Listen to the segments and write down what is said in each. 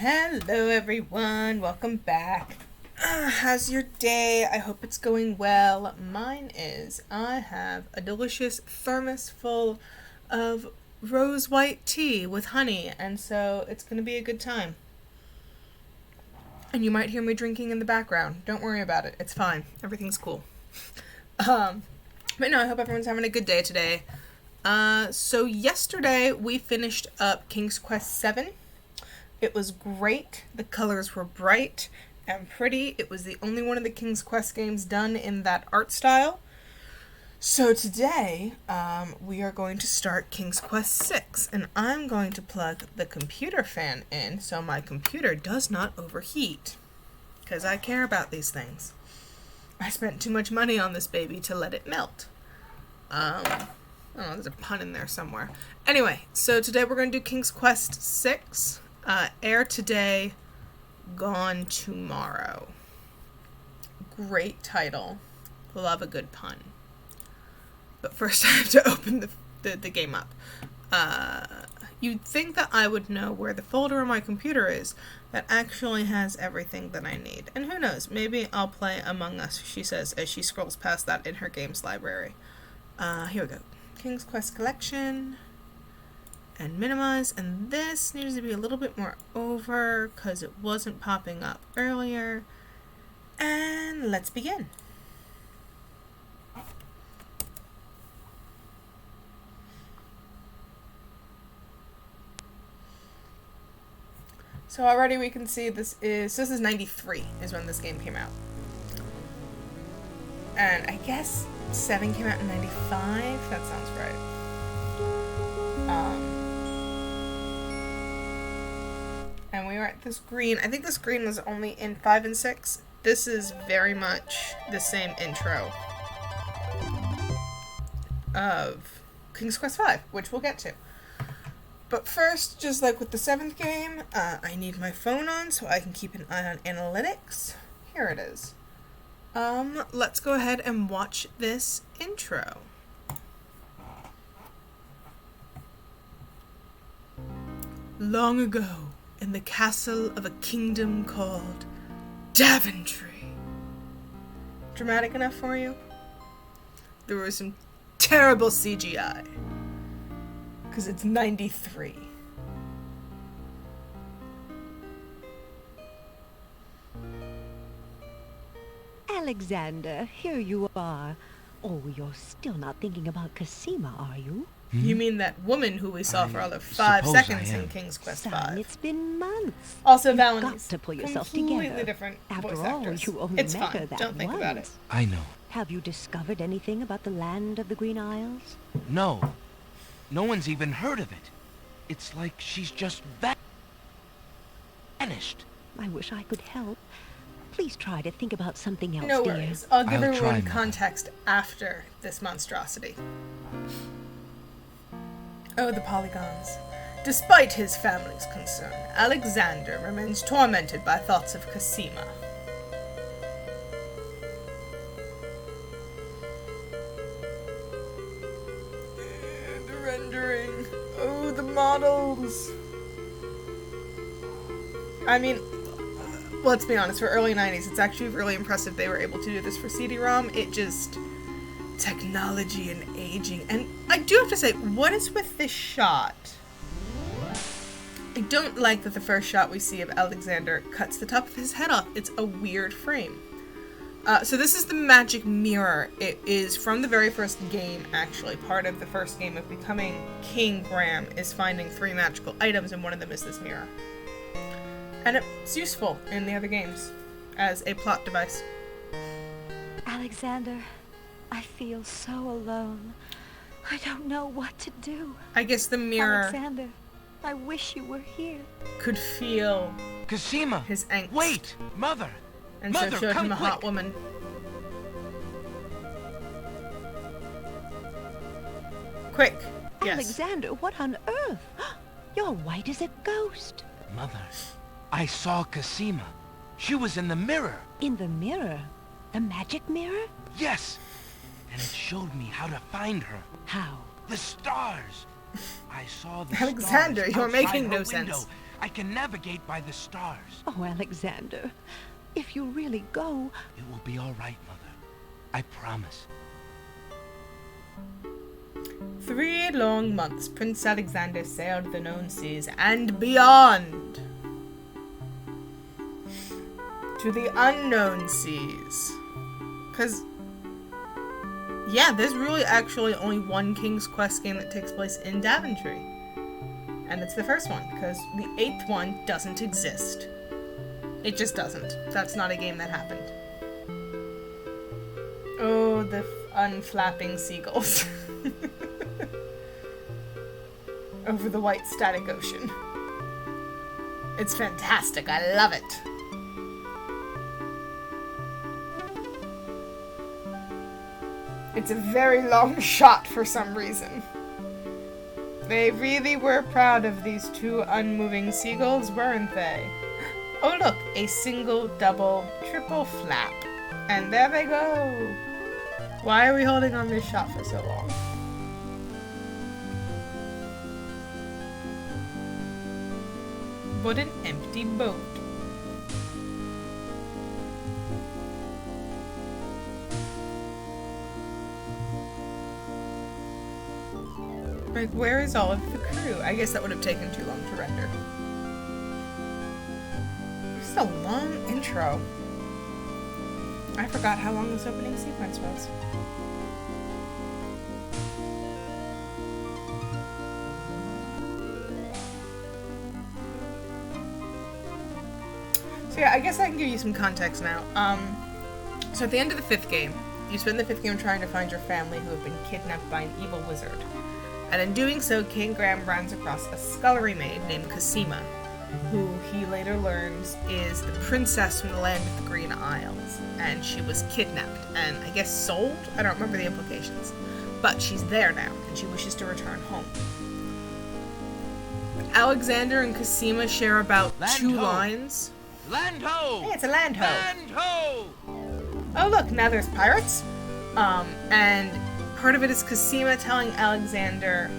Hello everyone, welcome back. How's your day? I hope it's going well. Mine is. I have a delicious thermos full of rose white tea with honey, and so it's going to be a good time. And you might hear me drinking in the background. Don't worry about it. It's fine. Everything's cool. But no, I hope everyone's having a good day today. So yesterday we finished up King's Quest VII. It was great. The colors were bright and pretty. It was the only one of the King's Quest games done in that art style. So today, we are going to start King's Quest VI, and I'm going to plug the computer fan in so my computer does not overheat, because I care about these things. I spent too much money on this baby to let it melt. Oh, there's a pun in there somewhere. Anyway, so today we're going to do King's Quest VI. Air today, gone tomorrow. Great title. Love a good pun. But first I have to open the game up. You'd think that I would know where the folder on my computer is that actually has everything that I need. And who knows, maybe I'll play Among Us, she says as she scrolls past that in her games library. Here we go. King's Quest Collection. And minimize, and this needs to be a little bit more over because it wasn't popping up earlier. And let's begin. So already we can see this is 93 is when this game came out. And I guess 7 came out in 95? That sounds right. And we were at this green. I think this green was only in 5 and 6. This is very much the same intro of King's Quest V, which we'll get to. But first, just like with the 7th game, I need my phone on so I can keep an eye on analytics. Here it is. Let's go ahead and watch this intro. Long ago, in the castle of a kingdom called Daventry. Dramatic enough for you? There was some terrible CGI. Because it's 93. Alexander, here you are. Oh, you're still not thinking about Cosima, are you? You mean that woman who we saw for all of 5 seconds in King's Quest V? Son, it's been months. Also, You've Valentine. got to pull yourself Completely together. different After voice all, actress. you only It's met her fine. that Don't think about it. once. I know. Have you discovered anything about the land of the Green Isles? No. No one's even heard of it. It's like she's just vanished. I wish I could help. Please try to think about something else, No dear. worries. I'll give I'll everyone try, Mother. context after this monstrosity. Oh, the polygons. Despite his family's concern, Alexander remains tormented by thoughts of Cosima. The rendering. Oh, the models. I mean, let's be honest, for early 90s, it's actually really impressive they were able to do this for CD-ROM. It just... technology and aging. And I do have to say, what is with this shot? I don't like that the first shot we see of Alexander cuts the top of his head off. It's a weird frame. So this is the magic mirror. It is from the very first game, actually. Part of the first game of becoming King Graham is finding 3 magical items, and one of them is this mirror. And it's useful in the other games as a plot device. Alexander, I feel so alone. I don't know what to do. I guess the mirror Alexander, I wish you were here. could feel Cosima! his angst. Wait! Mother! And Mother, so showed come him a hot quick. woman. Quick! Yes. Alexander, what on earth? You're white as a ghost. Mother, I saw Cosima. She was in the mirror. In the mirror? The magic mirror? Yes! And it showed me how to find her. How? The stars! I saw the Alexander, stars you're outside making her no window. sense. I can navigate by the stars. Oh, Alexander, if you really go... It will be all right, Mother. I promise. 3 long months Prince Alexander sailed the known seas and beyond to the unknown seas. Because, yeah, there's really actually only one King's Quest game that takes place in Daventry. And it's the first one, because the 8th one doesn't exist. It just doesn't. That's not a game that happened. Oh, the unflapping seagulls. Over the white static ocean. It's fantastic. I love it. It's a very long shot for some reason. They really were proud of these 2 unmoving seagulls, weren't they? Oh look, a single, double, triple flap. And there they go. Why are we holding on this shot for so long? What an empty boat. Like, where is all of the crew? I guess that would have taken too long to render. This is a long intro. I forgot how long this opening sequence was. So yeah, I guess I can give you some context now. So at the end of the 5th game, you spend the 5th game trying to find your family who have been kidnapped by an evil wizard. And in doing so, King Graham runs across a scullery maid named Cosima, who he later learns is the princess from the land of the Green Isles. And she was kidnapped and, I guess, sold? I don't remember the implications. But she's there now, and she wishes to return home. Alexander and Cosima share about Land 2 ho! lines. Land ho! Hey, it's a land ho! Land ho! Oh look, now there's pirates. And part of it is Cosima telling Alexander,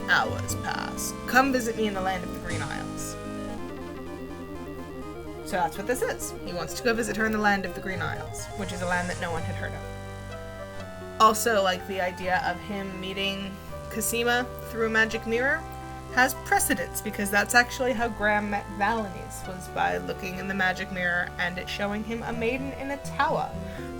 hours pass. Come visit me in the land of the Green Isles. So that's what this is. He wants to go visit her in the land of the Green Isles, which is a land that no one had heard of. Also, like, the idea of him meeting Cosima through a magic mirror has precedence, because that's actually how Graham met Valenice, was by looking in the magic mirror and it showing him a maiden in a tower.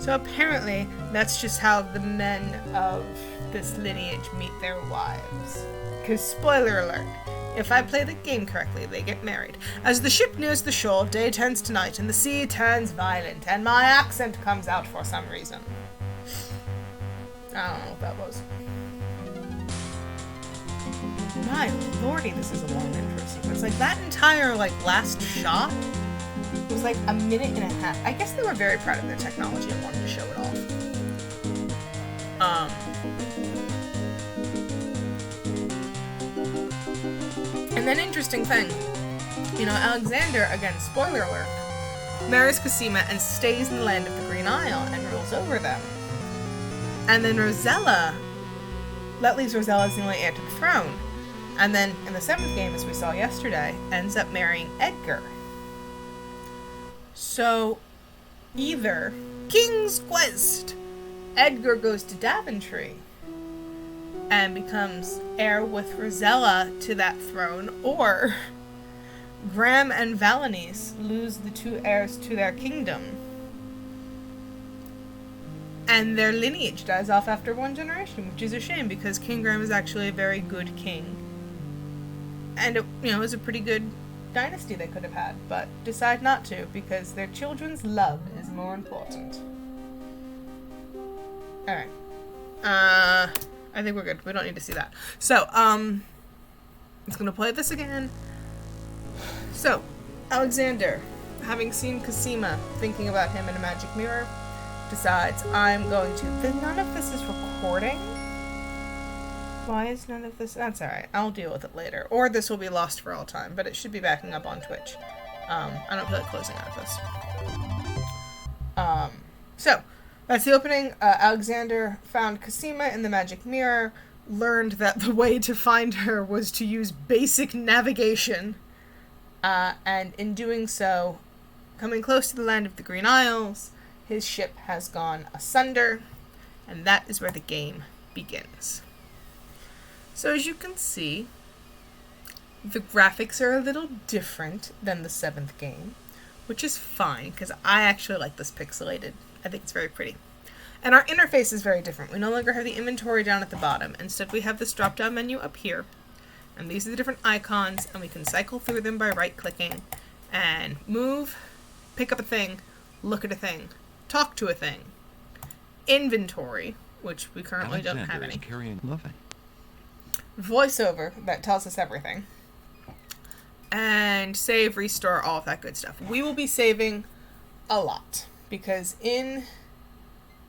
So apparently, that's just how the men of this lineage meet their wives. Because, spoiler alert, if I play the game correctly, they get married. As the ship nears the shore, day turns to night and the sea turns violent, and my accent comes out for some reason. I don't know what that was. My lordy, this is a long intro sequence. Like, that entire, last shot was, 1.5 minutes. I guess they were very proud of their technology and wanted to show it off. And then, interesting thing, Alexander, again, spoiler alert, marries Cosima and stays in the land of the Green Isle and rules over them. And then Rosella, that leaves Rosella as the only heir to the throne. And then, in the 7th game, as we saw yesterday, ends up marrying Edgar. So, either King's Quest, Edgar goes to Daventry and becomes heir with Rosella to that throne, or Graham and Valenice lose the 2 heirs to their kingdom, and their lineage dies off after 1 generation, which is a shame, because King Graham is actually a very good king. And it was a pretty good dynasty they could have had, but decide not to, because their children's love is more important. Alright. I think we're good. We don't need to see that. So, I'm just gonna play this again. So, Alexander, having seen Cosima, thinking about him in a magic mirror, decides, I'm going to... None of this is recording? Why is none of this... That's alright. I'll deal with it later. Or this will be lost for all time, but it should be backing up on Twitch. I don't feel like closing out of this. So, that's the opening. Alexander found Cosima in the magic mirror, learned that the way to find her was to use basic navigation. And in doing so, coming close to the land of the Green Isles, his ship has gone asunder, and that is where the game begins. So as you can see, the graphics are a little different than the 7th game, which is fine, because I actually like this pixelated. I think it's very pretty. And our interface is very different. We no longer have the inventory down at the bottom. Instead, we have this drop-down menu up here. And these are the different icons, and we can cycle through them by right-clicking and move, pick up a thing, look at a thing, talk to a thing. Inventory, which we currently don't have any. Lovely. Voiceover, that tells us everything. And save, restore, all of that good stuff. We will be saving a lot, because in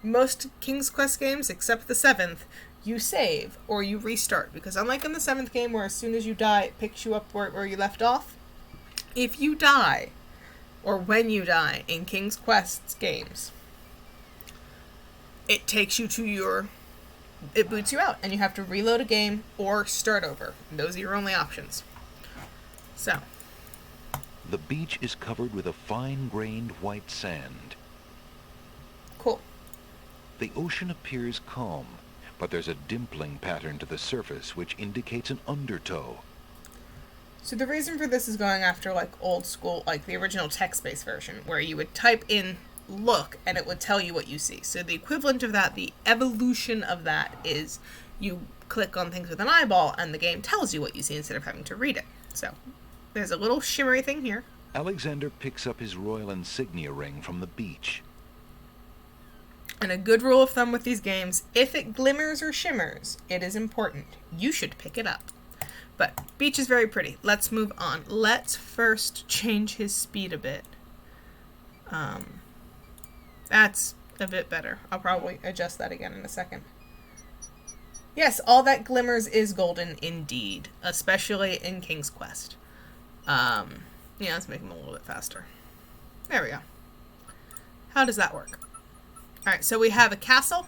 most King's Quest games, except the 7th, you save or you restart, because unlike in the 7th game where as soon as you die it picks you up where you left off, if you die, or when you die in King's Quest games, it takes you to it boots you out and you have to reload a game or start over. Those are your only options. So The beach is covered with a fine-grained white sand. cool. The ocean appears calm, but there's a dimpling pattern to the surface which indicates an undertow. So the reason for this is going after like old school, like the original text-based version, where you would type in look and it would tell you what you see. So the equivalent of that, the evolution of that, is you click on things with an eyeball and the game tells you what you see instead of having to read it. So there's a little shimmery thing here. Alexander picks up his royal insignia ring from the beach. And a good rule of thumb with these games, if it glimmers or shimmers, it is important. You should pick it up. But beach is very pretty. Let's move on. Let's first change his speed a bit. That's a bit better. I'll probably adjust that again in a second. Yes, all that glimmers is golden indeed, especially in King's Quest. Yeah, let's make him a little bit faster. There we go. How does that work? Alright, so we have a castle,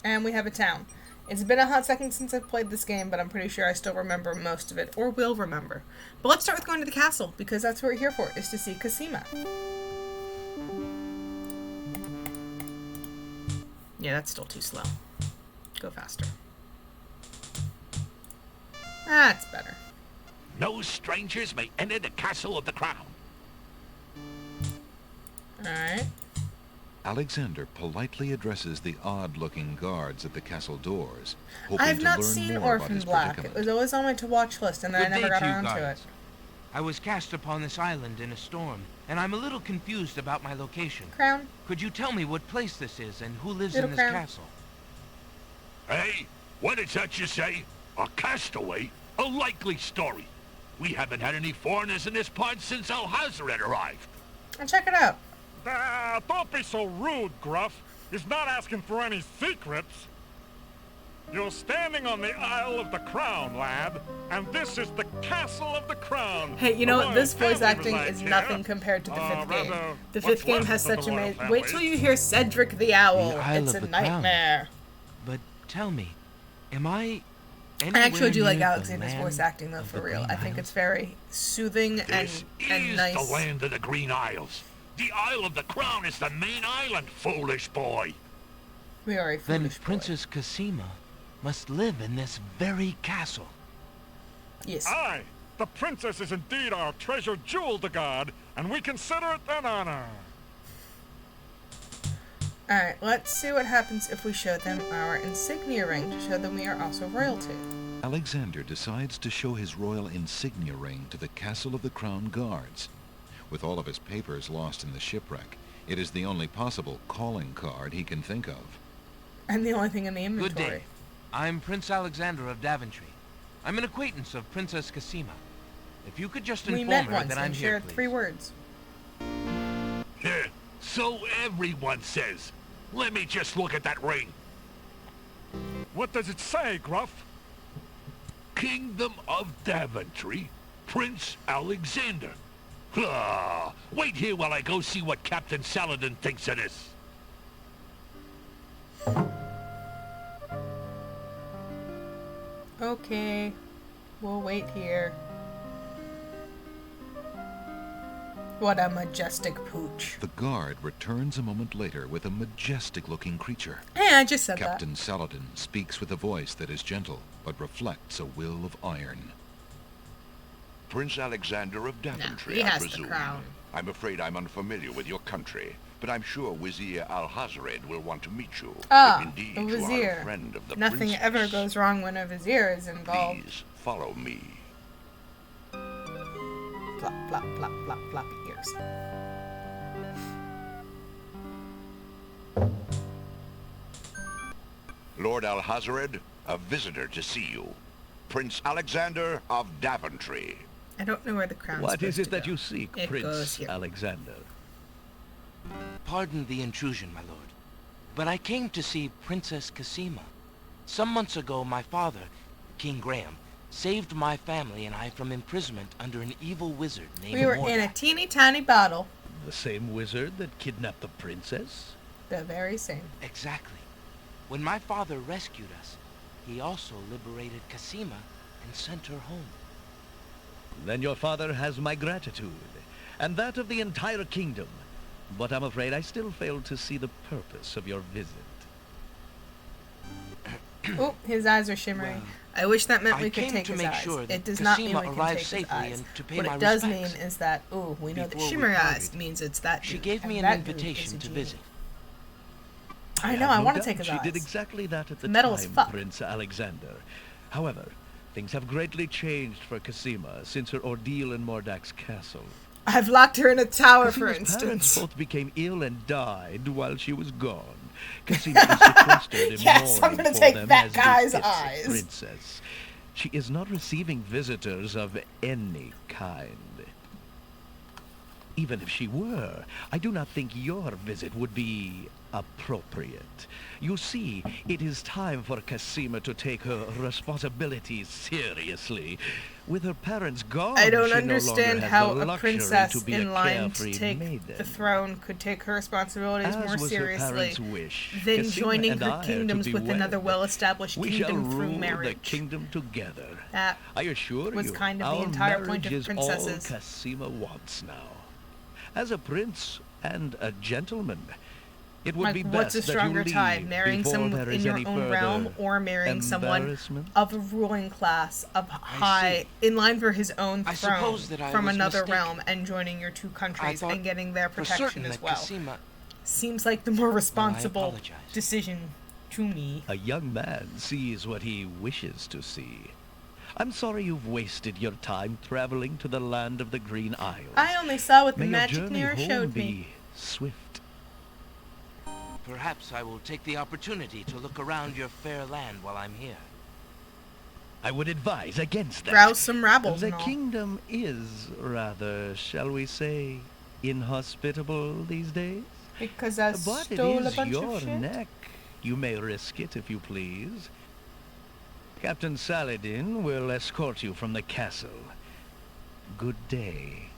and we have a town. It's been a hot second since I've played this game, but I'm pretty sure I still remember most of it, or will remember. But let's start with going to the castle, because that's what we're here for, is to see Cassima. Yeah, that's still too slow. Go faster. That's better. No strangers may enter the castle of the crown. Alright. Alexander politely addresses the odd-looking guards at the castle doors, hoping I've to not learn seen more about Orphan his Black. It predicament. was always on my to-watch list, and then I Good never day got to you around to it. guys. I was cast upon this island in a storm, and I'm a little confused about my location. Crown? Could you tell me what place this is and who lives Little in this crown. castle? Hey, what is that you say? A castaway? A likely story. We haven't had any foreigners in this part since Alhazred arrived. I'll check it out. Don't be so rude, Gruff. He's not asking for any secrets. You're standing on the Isle of the Crown, lad, and this is the Castle of the Crown. Hey, you know The what? This royal voice family acting resides is here. nothing compared to the 5th game. rather, The what's 5th game left has of the such royal amazing... Wait till family. you hear Cedric the Owl. The Isle It's of a the Crown. nightmare. But tell me, am I I actually do like anywhere near Alexander's the voice land acting, though, of for the real. Green I think Isles? it's very soothing and This is nice. the land of the Green Isles. The Isle of the Crown is the main island, foolish boy. We are a Then foolish boy. Princess Cassima must live in this very castle. Yes. Aye, the princess is indeed our treasured jewel to guard, and we consider it an honor. Alright, let's see what happens if we show them our insignia ring to show them we are also royalty. Alexander decides to show his royal insignia ring to the Castle of the Crown guards. With all of his papers lost in the shipwreck, it is the only possible calling card he can think of. And the only thing in the Good inventory. day. I'm Prince Alexander of Daventry. I'm an acquaintance of Princess Cassima. If you could just We inform met her once that I'm and here, shared please. 3 words. So everyone says. Let me just look at that ring. What does it say, Gruff? Kingdom of Daventry, Prince Alexander. Ah, wait here while I go see what Captain Saladin thinks of this. Okay. We'll wait here. What a majestic pooch. The guard returns a moment later with a majestic-looking creature. Hey, I just said Captain Saladin speaks with a voice that is gentle, but reflects a will of iron. Prince Alexander of that. No, Daventry, he I has the presume. crown. I'm afraid I'm unfamiliar with your country, but I'm sure Wazir Al-Hazred will want to meet you. Ah, if indeed the you are a vizier. friend of the Nothing princess. ever goes wrong when a vizier is involved. Please follow me. Flop, flop, flop, flop, floppy ears. Lord Al-Hazred, a visitor to see you. Prince Alexander of Daventry. I don't know where the crown's What is supposed it to that go. you seek, It goes Prince here. Alexander? Pardon the intrusion, my lord, but I came to see Princess Cassima. Some months ago, my father, King Graham, saved my family and I from imprisonment under an evil wizard named We were in a Mordak. teeny tiny bottle. The same wizard that kidnapped the princess? The very same. Exactly. When my father rescued us, he also liberated Cassima and sent her home. Then your father has my gratitude, and that of the entire kingdom. But I'm afraid I still fail to see the purpose of your visit. Oh, his eyes are shimmering. Well, I wish that meant I we could came take to his make eyes. sure that It does not mean Cassima we can arrived take his safely eyes. and to pay What my it does respects. mean is that, ooh, we know that Before we shimmer eyes parted, means it's that She dude, gave me and an that dude is invitation a to genie. visit. I know, have I no want to doubt take his she eyes. did exactly that at the Metal as time, fuck. Prince Alexander. However, things have greatly changed for Cassima since her ordeal in Mordak's castle. I've locked her in a tower, for Cassima's parents instance. both became ill and died while she was gone. Cassima is sequestered in Yes, I'm mourning gonna for take them that as guy's befits a eyes. princess. She is not receiving visitors of any kind. Even if she were, I do not think your visit would be appropriate. You see, it is time for Cassima to take her responsibilities seriously. With her parents gone, I don't she no understand longer has how the a luxury princess to be in a line carefree to take maiden. the throne could take her responsibilities As more was her seriously parents' wish, than Cassima joining and her I are to kingdoms be with another wed. well-established We shall kingdom through rule marriage. the kingdom together. That I assure was you, kind of the our entire point of marriage is princesses. all Cassima wants now. As a prince and a gentleman, it would be like, best what's a that stronger you leave tie? Marrying before someone there within is your any own further realm, or marrying someone embarrassment? of a ruling class, of high, in line for his own I throne suppose that I from was another mistaken. realm and joining your two I countries thought and getting their for protection certain as that well. Cassima... Seems like the more responsible apologize. decision to me. A young man sees what he wishes to see. I'm sorry you've wasted your time traveling to the land of the Green Isles. I only saw what the May your magic journey mirror home showed be me. swift. Perhaps I will take the opportunity to look around your fair land while I'm here. I would advise against that. Rouse some rabbles The and all. kingdom is rather, shall we say, inhospitable these days. Because I But it stole a is bunch your of shit. neck. You may risk it if you please. Captain Saladin will escort you from the castle. Good day.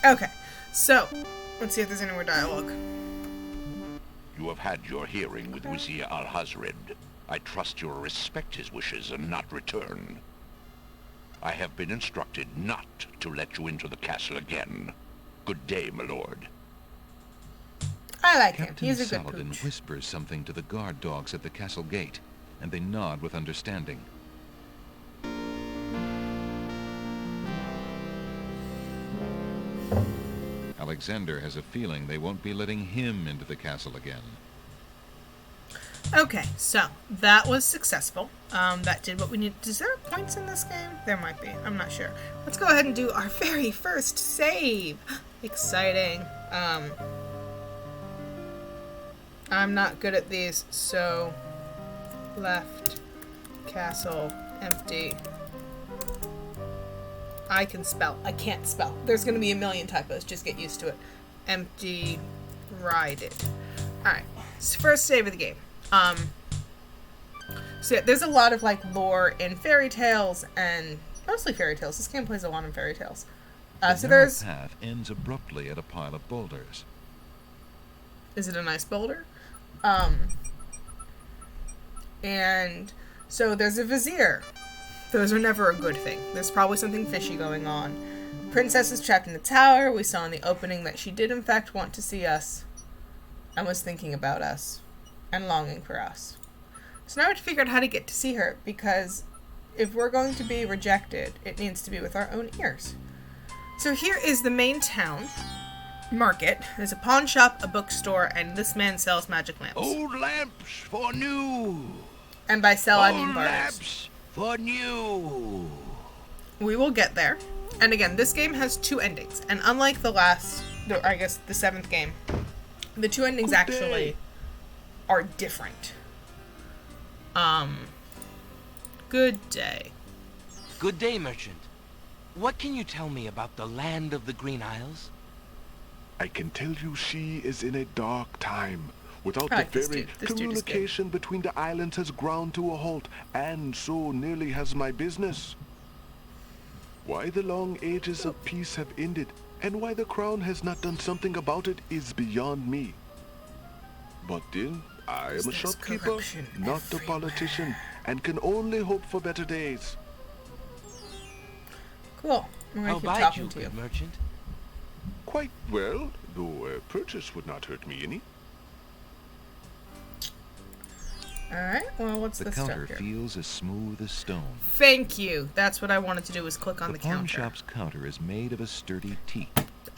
Okay, so let's see if there's any more dialogue. You have had your hearing with Wazir Al-Hazred. I trust you will respect his wishes and not return. I have been instructed not to let you into the castle again. Good day, my lord. I like him. Captain He's a good Saladin pooch. whispers something to the guard dogs at the castle gate, and they nod with understanding. Alexander has a feeling they won't be letting him into the castle again. Okay, so that was successful. That did what we needed. Is there points in this game? There might be. I'm not sure. Let's go ahead and do our very first save. Exciting. I'm not good at these, so left, castle, empty. I can spell. I can't spell. There's gonna be a million typos. Just get used to it. Empty, rided. Alright, so first save of the game. So yeah, there's a lot of like lore in fairy tales and mostly fairy tales. This game plays a lot in fairy tales. The So narrow there's path ends abruptly at a pile of boulders. Is it a nice boulder? And so there's a vizier. Those are never a good thing. There's probably something fishy going on. Princess is trapped in the tower. We saw in the opening that she did in fact want to see us and was thinking about us and longing for us. So now we have to figure out how to get to see her, because if we're going to be rejected, it needs to be with our own ears. So here is the main town market. There's a pawn shop, a bookstore, and this man sells magic lamps. Old lamps for new. And by sell, I mean Old barters. lamps for new. We will get there. And again, this game has 2 endings. And unlike the last, I guess the 7th game, the 2 endings actually are different. Good day. Good day, merchant. What can you tell me about the land of the Green Isles? I can tell you she is in a dark time. Without Right, the this very dude is good. communication between the islands has ground to a halt, and so nearly has my business. Why the long ages of peace have ended, and why the crown has not done something about it is beyond me. But then, I am a There's shopkeeper, corruption not a everywhere. politician, and can only hope for better days. Cool. I'm How gonna keep bide talking you, to you. good merchant? Quite well, though a purchase would not hurt me any. Alright, well, what's The this counter stuff here? feels as smooth as stone. Thank you. That's what I wanted to do, was click on The the pawn counter. shop's counter is made of a sturdy teak.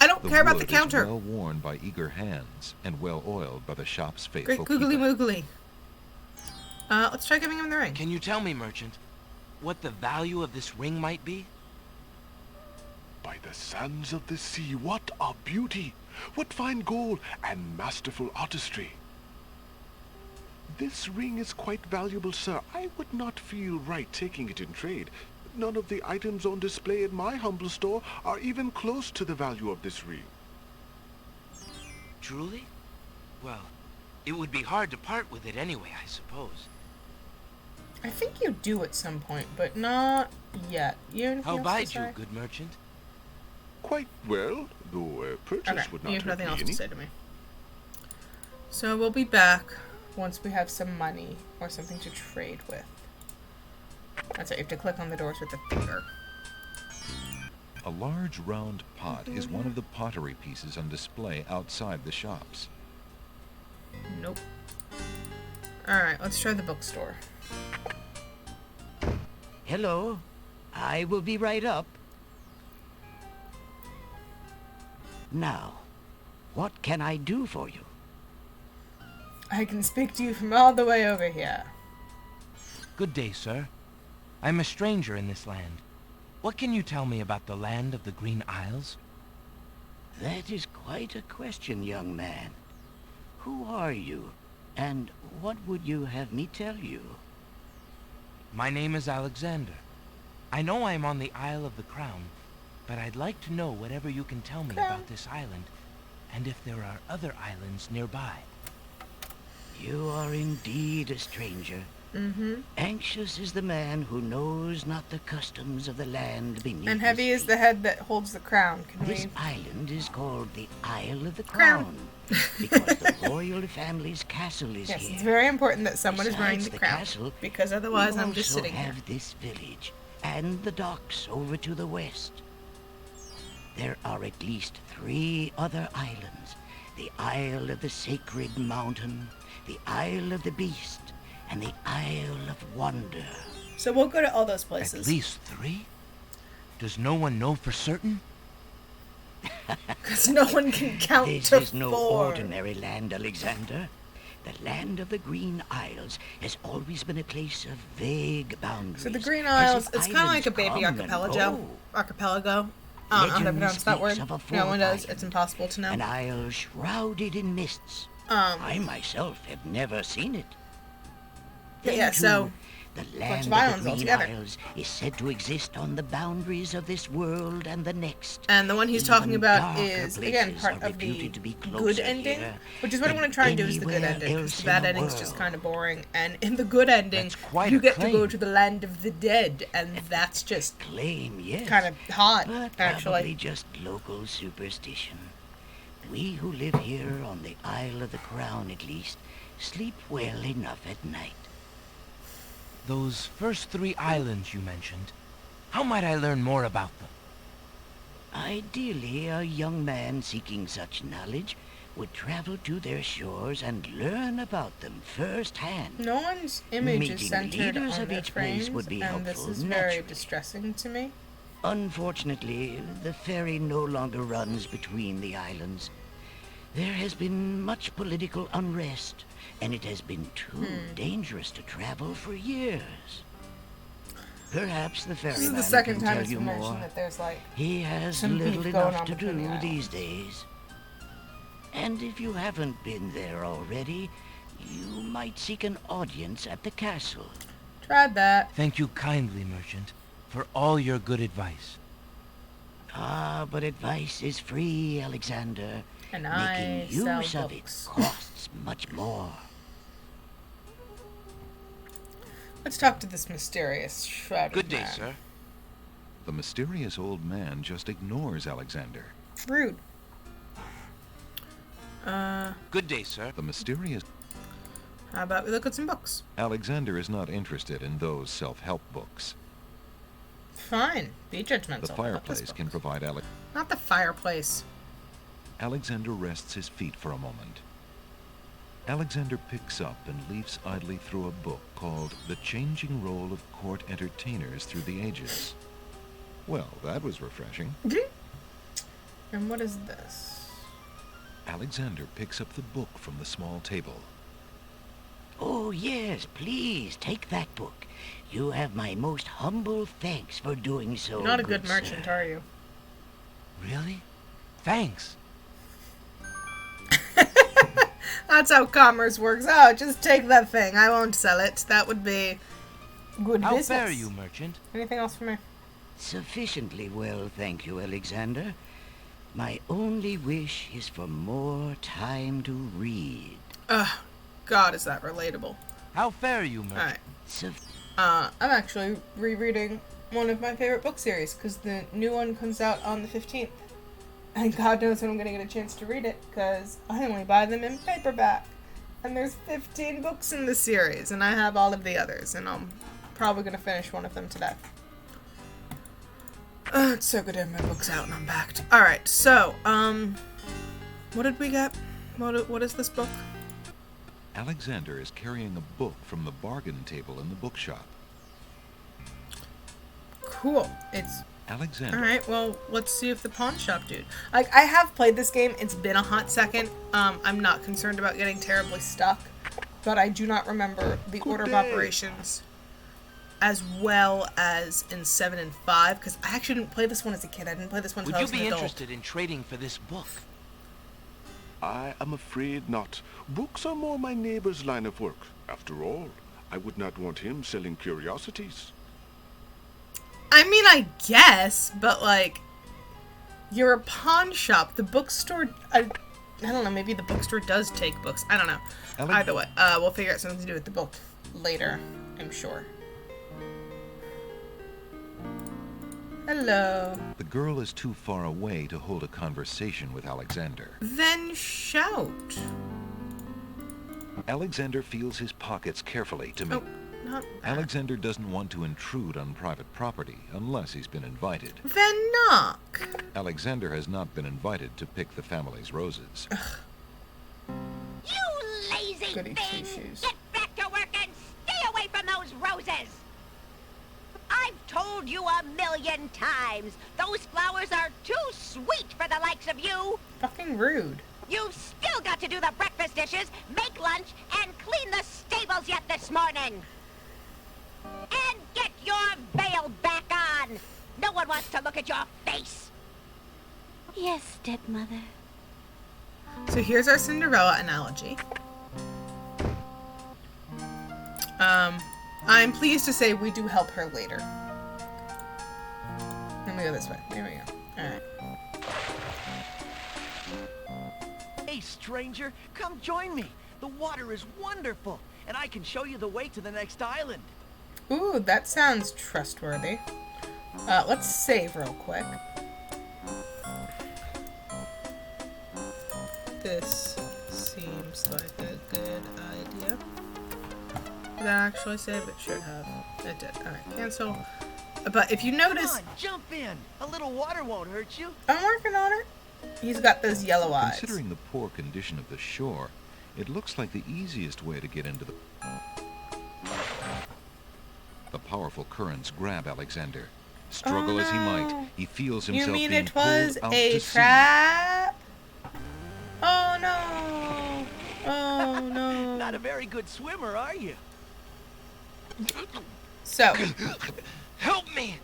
I don't care about the wood counter. is well worn by eager hands and well oiled by the shop's Great faithful googly keeper. moogly. Let's try giving him the ring. Can you tell me, merchant, what the value of this ring might be? By the sands of the sea, what a beauty! What fine gold and masterful artistry! This ring is quite valuable, sir. I would not feel right taking it in trade. None of the items on display in my humble store are even close to the value of this ring. Truly? Well, it would be hard to part with it anyway, I suppose. I think you do at some point, but not yet. You have anything How else to bide you, say? good merchant? Quite well, though a purchase Okay, would you not have hurt nothing me else any. to say to me. So we'll be back once we have some money or something to trade with. That's right, you have to click on the doors with the finger. A large round pot is one of the pottery pieces on display outside the shops. Nope. Alright, let's try the bookstore. Hello. I will be right up. Now, what can I do for you? I can speak to you from all the way over here. Good day, sir. I'm a stranger in this land. What can you tell me about the land of the Green Isles? That is quite a question, young man. Who are you? And what would you have me tell you? My name is Alexander. I know I'm on the Isle of the Crown, but I'd like to know whatever you can tell me about this island, and if there are other islands nearby. You are indeed a stranger. Mm-hmm. Anxious is the man who knows not the customs of the land beneath And heavy his is the head that holds the crown. Can This we... island is called the Isle of the Crown. Crown, because the royal family's castle is Yes, here. it's very important that someone is wearing Besides the the crown. castle, Because otherwise we I'm just also sitting here. have this village and the docks over to the west. There are at least 3 other islands. The Isle of the Sacred Mountain, the Isle of the Beast, and the Isle of Wonder. So we'll go to all those places. At least 3? Does no one know for certain? Because no one can count This to is no 4. ordinary land, Alexander. The land of the Green Isles has always been a place of vague boundaries. So the Green as Isles, if it's kind of like a islands baby come and archipelago. go. Archipelago. I don't know how to Legend pronounce that word. speaks of a No one fourth does. It's island, impossible to know. An isle shrouded in mists. I myself have never seen it. Then, yeah, too, so the bunch land of of islands the Green altogether. Isles is said to exist on the boundaries of this world and the next. And the one he's Even talking about darker is, again, places part are of the reputed to be good closer ending. here Which is what I than want to try and do is the good anywhere ending. 'Cause else the in bad the ending's just world. kind of boring. And in the good ending, That's quite you a get to go claim. to the land of the dead. And that's just Claim, yes. kind of hot, But actually. probably just local superstition. We who live here on the Isle of the Crown, at least, sleep well enough at night. Those first 3 islands you mentioned, how might I learn more about them? Ideally, a young man seeking such knowledge would travel to their shores and learn about them firsthand. No one's image Meeting is centered leaders on of their each place frames, would be and this helpful, is very naturally. distressing to me. Unfortunately, the ferry no longer runs between the islands. There has been much political unrest, and it has been too dangerous to travel for years. Perhaps the This ferryman is the second can time tell it's you been more. mentioned that there's like He has some beef little going enough on to between the do islands. these days. And if you haven't been there already, you might seek an audience at the castle. tried that. Thank you kindly, merchant, for all your good advice. Ah, but advice is free, Alexander. And I Making sell use of it books. costs much more. Let's talk to this mysterious shrouded Good day, man. sir. The mysterious old man just ignores Alexander. Rude. Good day, sir. The mysterious How about we look at some books? Alexander is not interested in those self-help books. Fine. Be judgmental. The about fireplace this book. can provide Not the fireplace. Alexander rests his feet for a moment. Alexander picks up and leafs idly through a book called The Changing Role of Court Entertainers Through the Ages. Well, that was refreshing. And what is this? Alexander picks up the book from the small table. Oh, yes, please, take that book. You have my most humble thanks for doing so. You're not a good merchant, sir. are you? Really? Thanks. That's how commerce works. Oh, just take that thing. I won't sell it. That would be good How business. fare you, merchant? Anything else for me? Sufficiently well, thank you, Alexander. My only wish is for more time to read. Ugh. God, is that relatable. How fare you, merchant? Alright. Suf- I'm actually rereading one of my favorite book series because the new one comes out on the 15th. And God knows when I'm going to get a chance to read it because I only buy them in paperback. And there's 15 books in the series, and I have all of the others, and I'm probably going to finish one of them today. It's so good to have my books out and I'm backed. Alright, so, what did we get? What is this book? Alexander is carrying a book from the bargain table in the bookshop. Cool. It's Alexander. alright, well, let's see if the pawn shop dude. Like, I have played this game. It's been a hot second. I'm not concerned about getting terribly stuck, but I do not remember the order of operations as well as in 7 and 5, because I actually didn't play this one as a kid. I didn't play this one until Would I you was an be adult. interested in trading for this book? I am afraid not. Books are more my neighbor's line of work. After all, I would not want him selling curiosities. I mean, I guess, but like, you're a pawn shop. The bookstore, I don't know, maybe the bookstore does take books. I don't know. Either way, we'll figure out something to do with the book later, I'm sure. Hello. The girl is too far away to hold a conversation with Alexander. Then shout. Alexander feels his pockets carefully to make... Oh, not that. Alexander doesn't want to intrude on private property unless he's been invited. Then knock. Alexander has not been invited to pick the family's roses. You lazy Goody thing! two-shoes. Get back to work and stay away from those roses! I've told you 1,000,000 times, those flowers are too sweet for the likes of you! Fucking rude. You've still got to do the breakfast dishes, make lunch, and clean the stables yet this morning! And get your veil back on! No one wants to look at your face! Yes, stepmother. So here's our Cinderella analogy. I'm pleased to say we do help her later. Let me go this way. There we go. Alright. Hey, stranger, come join me. The water is wonderful, and I can show you the way to the next island. Ooh, that sounds trustworthy. Let's save real quick. This seems like a good idea. Did that actually save? It should have. It did. Alright, cancel. But if you notice... Come on, jump in. A little water won't hurt you. I'm working on it. He's got those yellow eyes. Considering the poor condition of the shore, it looks like the easiest way to get into the... The powerful currents grab Alexander. Struggle as he might, he feels himself You mean being it was pulled out a to sea. trap? Oh no! Oh no! Not a very good swimmer, are you? So, Help me!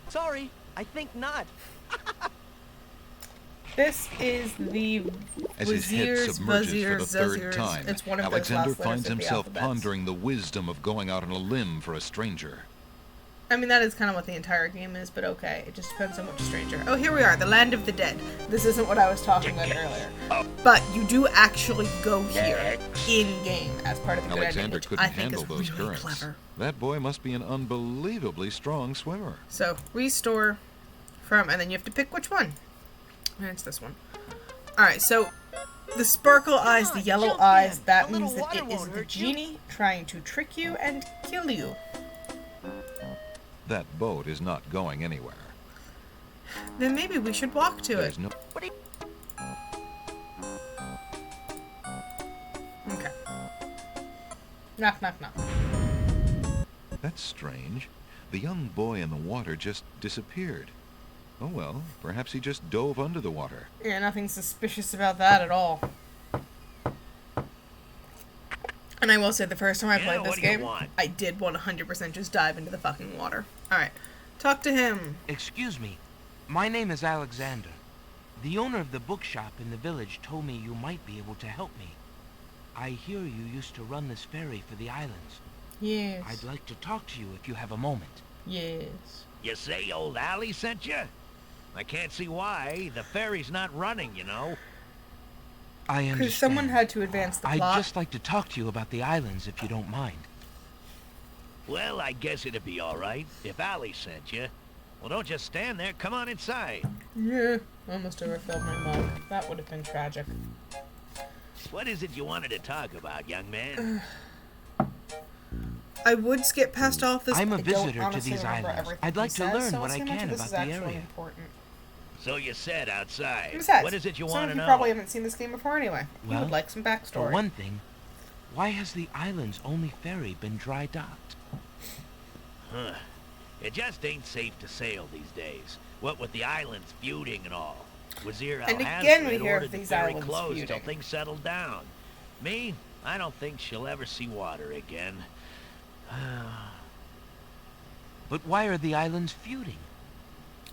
Sorry, I think not. this is the As his head Wazir's, submerges for the third Zazirs. time, It's one of those Alexander last letters finds of the himself alphabets. pondering the wisdom of going out on a limb for a stranger. I mean, that is kind of what the entire game is, but okay. It just depends on which stranger. Oh, here we are, the Land of the Dead. This isn't what I was talking about earlier. But you do actually go here in-game as part of the good ending, Alexander which couldn't I think handle is those really currents. clever. That boy must be an unbelievably strong swimmer. So, restore from, and then you have to pick which one. And it's this one. Alright, so the sparkle eyes, the yellow jump eyes, in. that A little means that water it is won't the hurt you. genie trying to trick you and kill you. That boat is not going anywhere. Then maybe we should walk to it. There's no... Okay. Knock, knock, knock. That's strange. The young boy in the water just disappeared. Oh well, perhaps he just dove under the water. Yeah, nothing suspicious about that at all. And I will say, the first time I played this what do you game, want? I did 100% just dive into the fucking water. Alright, talk to him. Excuse me. My name is Alexander. The owner of the bookshop in the village told me you might be able to help me. I hear you used to run this ferry for the islands. Yes. I'd like to talk to you if you have a moment. Yes. You say old Allie sent you? I can't see why. The ferry's not running, you know. I understand. Because someone had to advance the plot. I'd just like to talk to you about the islands if you don't mind. Well, I guess it'd be all right if Allie sent you. Well, don't just stand there. Come on inside. Yeah, almost overfilled my mug. That would have been tragic. What is it you wanted to talk about, young man? I would skip past all of this. I'm a but I don't visitor to honestly these remember islands. everything I'd like he to says, learn so what let's I get into can this about is the actually area. important. So you said outside. Besides, What is it you some want of to you know? probably haven't seen this game before anyway. You Well, would like some backstory. For one thing, why has the island's only ferry been dry docked? Huh. It just ain't safe to sail these days. What with the islands feuding and all. Wazir And Al again we Hazred hear of ordered the these ferry islands closed till feuding. things settled down. Me, I don't think she'll ever see water again. But why are the islands feuding?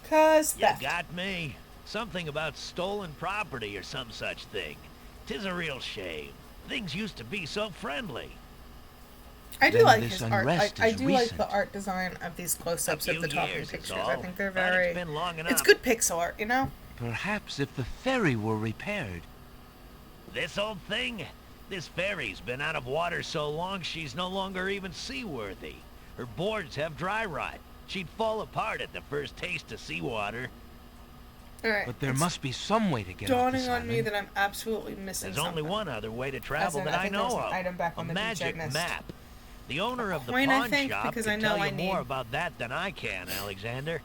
'Cause You theft. got me. Something about stolen property or some such thing. 'Tis a real shame. Things used to be so friendly. I do Then like this his art. unrest I is do like recent. the art design of these close-ups A of the few talking years is pictures. all, I think they're but it's very... been long It's enough. good pixel art, you know? Perhaps if the ferry were repaired. This old thing? This ferry's been out of water so long she's no longer even seaworthy. Her boards have dry rot. She'd fall apart at the first taste of seawater. Alright. But there it's must be some way to get off dawning this on island. me that I'm absolutely missing There's only something. one other way to As travel in, that I I think there's know an of. item back on A the beach I magic missed. map. The owner of the Point, I pawn think, shop because can I know tell I you more need- about that than I can, Alexander.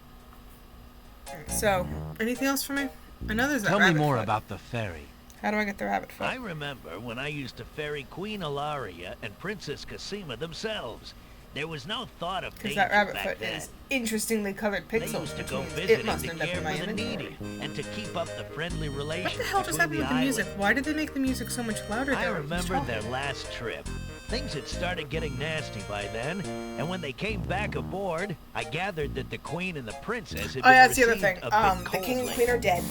So, anything else for me? I know there's that Tell me rabbit more foot. about the ferry. How do I get the rabbit foot? I remember when I used to ferry Queen Ilaria and Princess Cassima themselves. There was no thought of Because danger that rabbit back foot then. is interestingly colored They pixels, used to which go means visiting it must to end up care in my for the inventory. needy and to keep up the friendly relations What the hell just between happened with the music? islands. Why did they make the music so much louder I there? remember their last trip. Things had started getting nasty by then, and when they came back aboard, I gathered that the Queen and the Princess had Oh been yeah, that's the other received thing. a bit The coldly. king and queen are dead.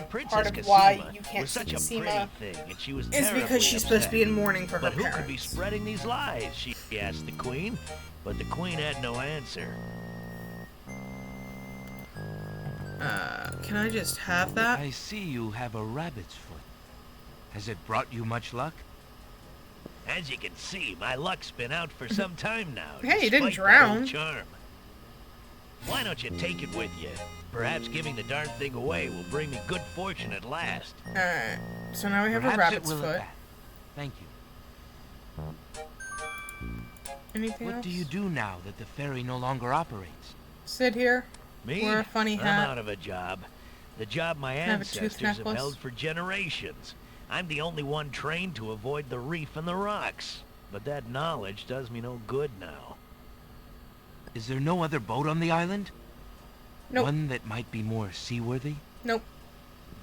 Princess Part of Cassima why you can't was see such a Cassima pretty thing, and she was is terribly because she's supposed to be in upset. mourning for her But who parents. could be spreading these lies? She asked the Queen, but the Queen had no answer. Can I just have that? I see you have a rabbit's foot. Has it brought you much luck? As you can see, my luck's been out for some time now. Hey, you didn't despite that old drown. Charm. Why don't you take it with you? Perhaps giving the darn thing away will bring me good fortune at last. Alright, so now we have Perhaps a rabbit's it will foot. at that. Thank you. Anything What else? do you do now that the ferry no longer operates? Sit here. Me? Wear a funny I'm hat. out of a job. The job my Have a tooth ancestors have necklace. held for generations. I'm the only one trained to avoid the reef and the rocks. But that knowledge does me no good now. Is there no other boat on the island? Nope. One that might be more seaworthy? Nope.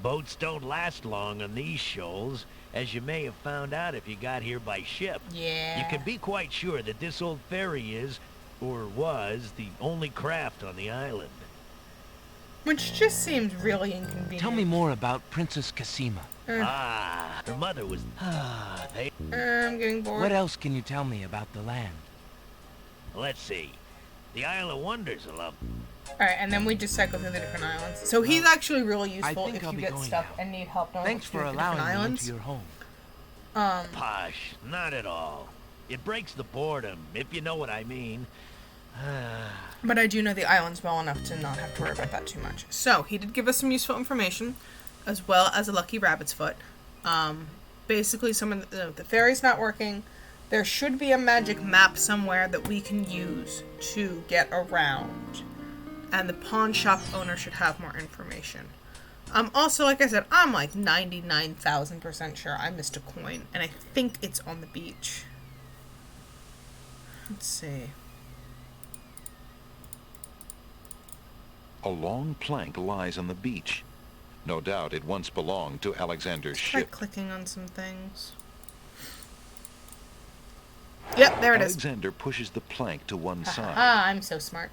Boats don't last long on these shoals, as you may have found out if you got here by ship. Yeah. You can be quite sure that this old ferry is, or was, the only craft on the island. Which just seems really inconvenient. Tell me more about Princess Cassima. Ah, her mother was... I'm getting bored. What else can you tell me about the land? Let's see. The Isle of Wonders are lovely. Alright, and then we just cycle through the different islands. So he's actually really I useful think if I'll you be get going stuck now. and need help knowing Thanks what for to do with the allowing different me islands. into your home. Posh, not at all. It breaks the boredom, if you know what I mean. But I do know the islands well enough to not have to worry about that too much. So, he did give us some useful information, as well as a lucky rabbit's foot. Basically, some of the ferry's not working. There should be a magic map somewhere that we can use to get around. And the pawn shop owner should have more information. Also, like I said, I'm like 99,000% sure I missed a coin. And I think it's on the beach. Let's see. A long plank lies on the beach. No doubt it once belonged to Alexander's Try ship. clicking on some things. Yep, there it is. Alexander pushes the plank to one side. Ah, I'm so smart.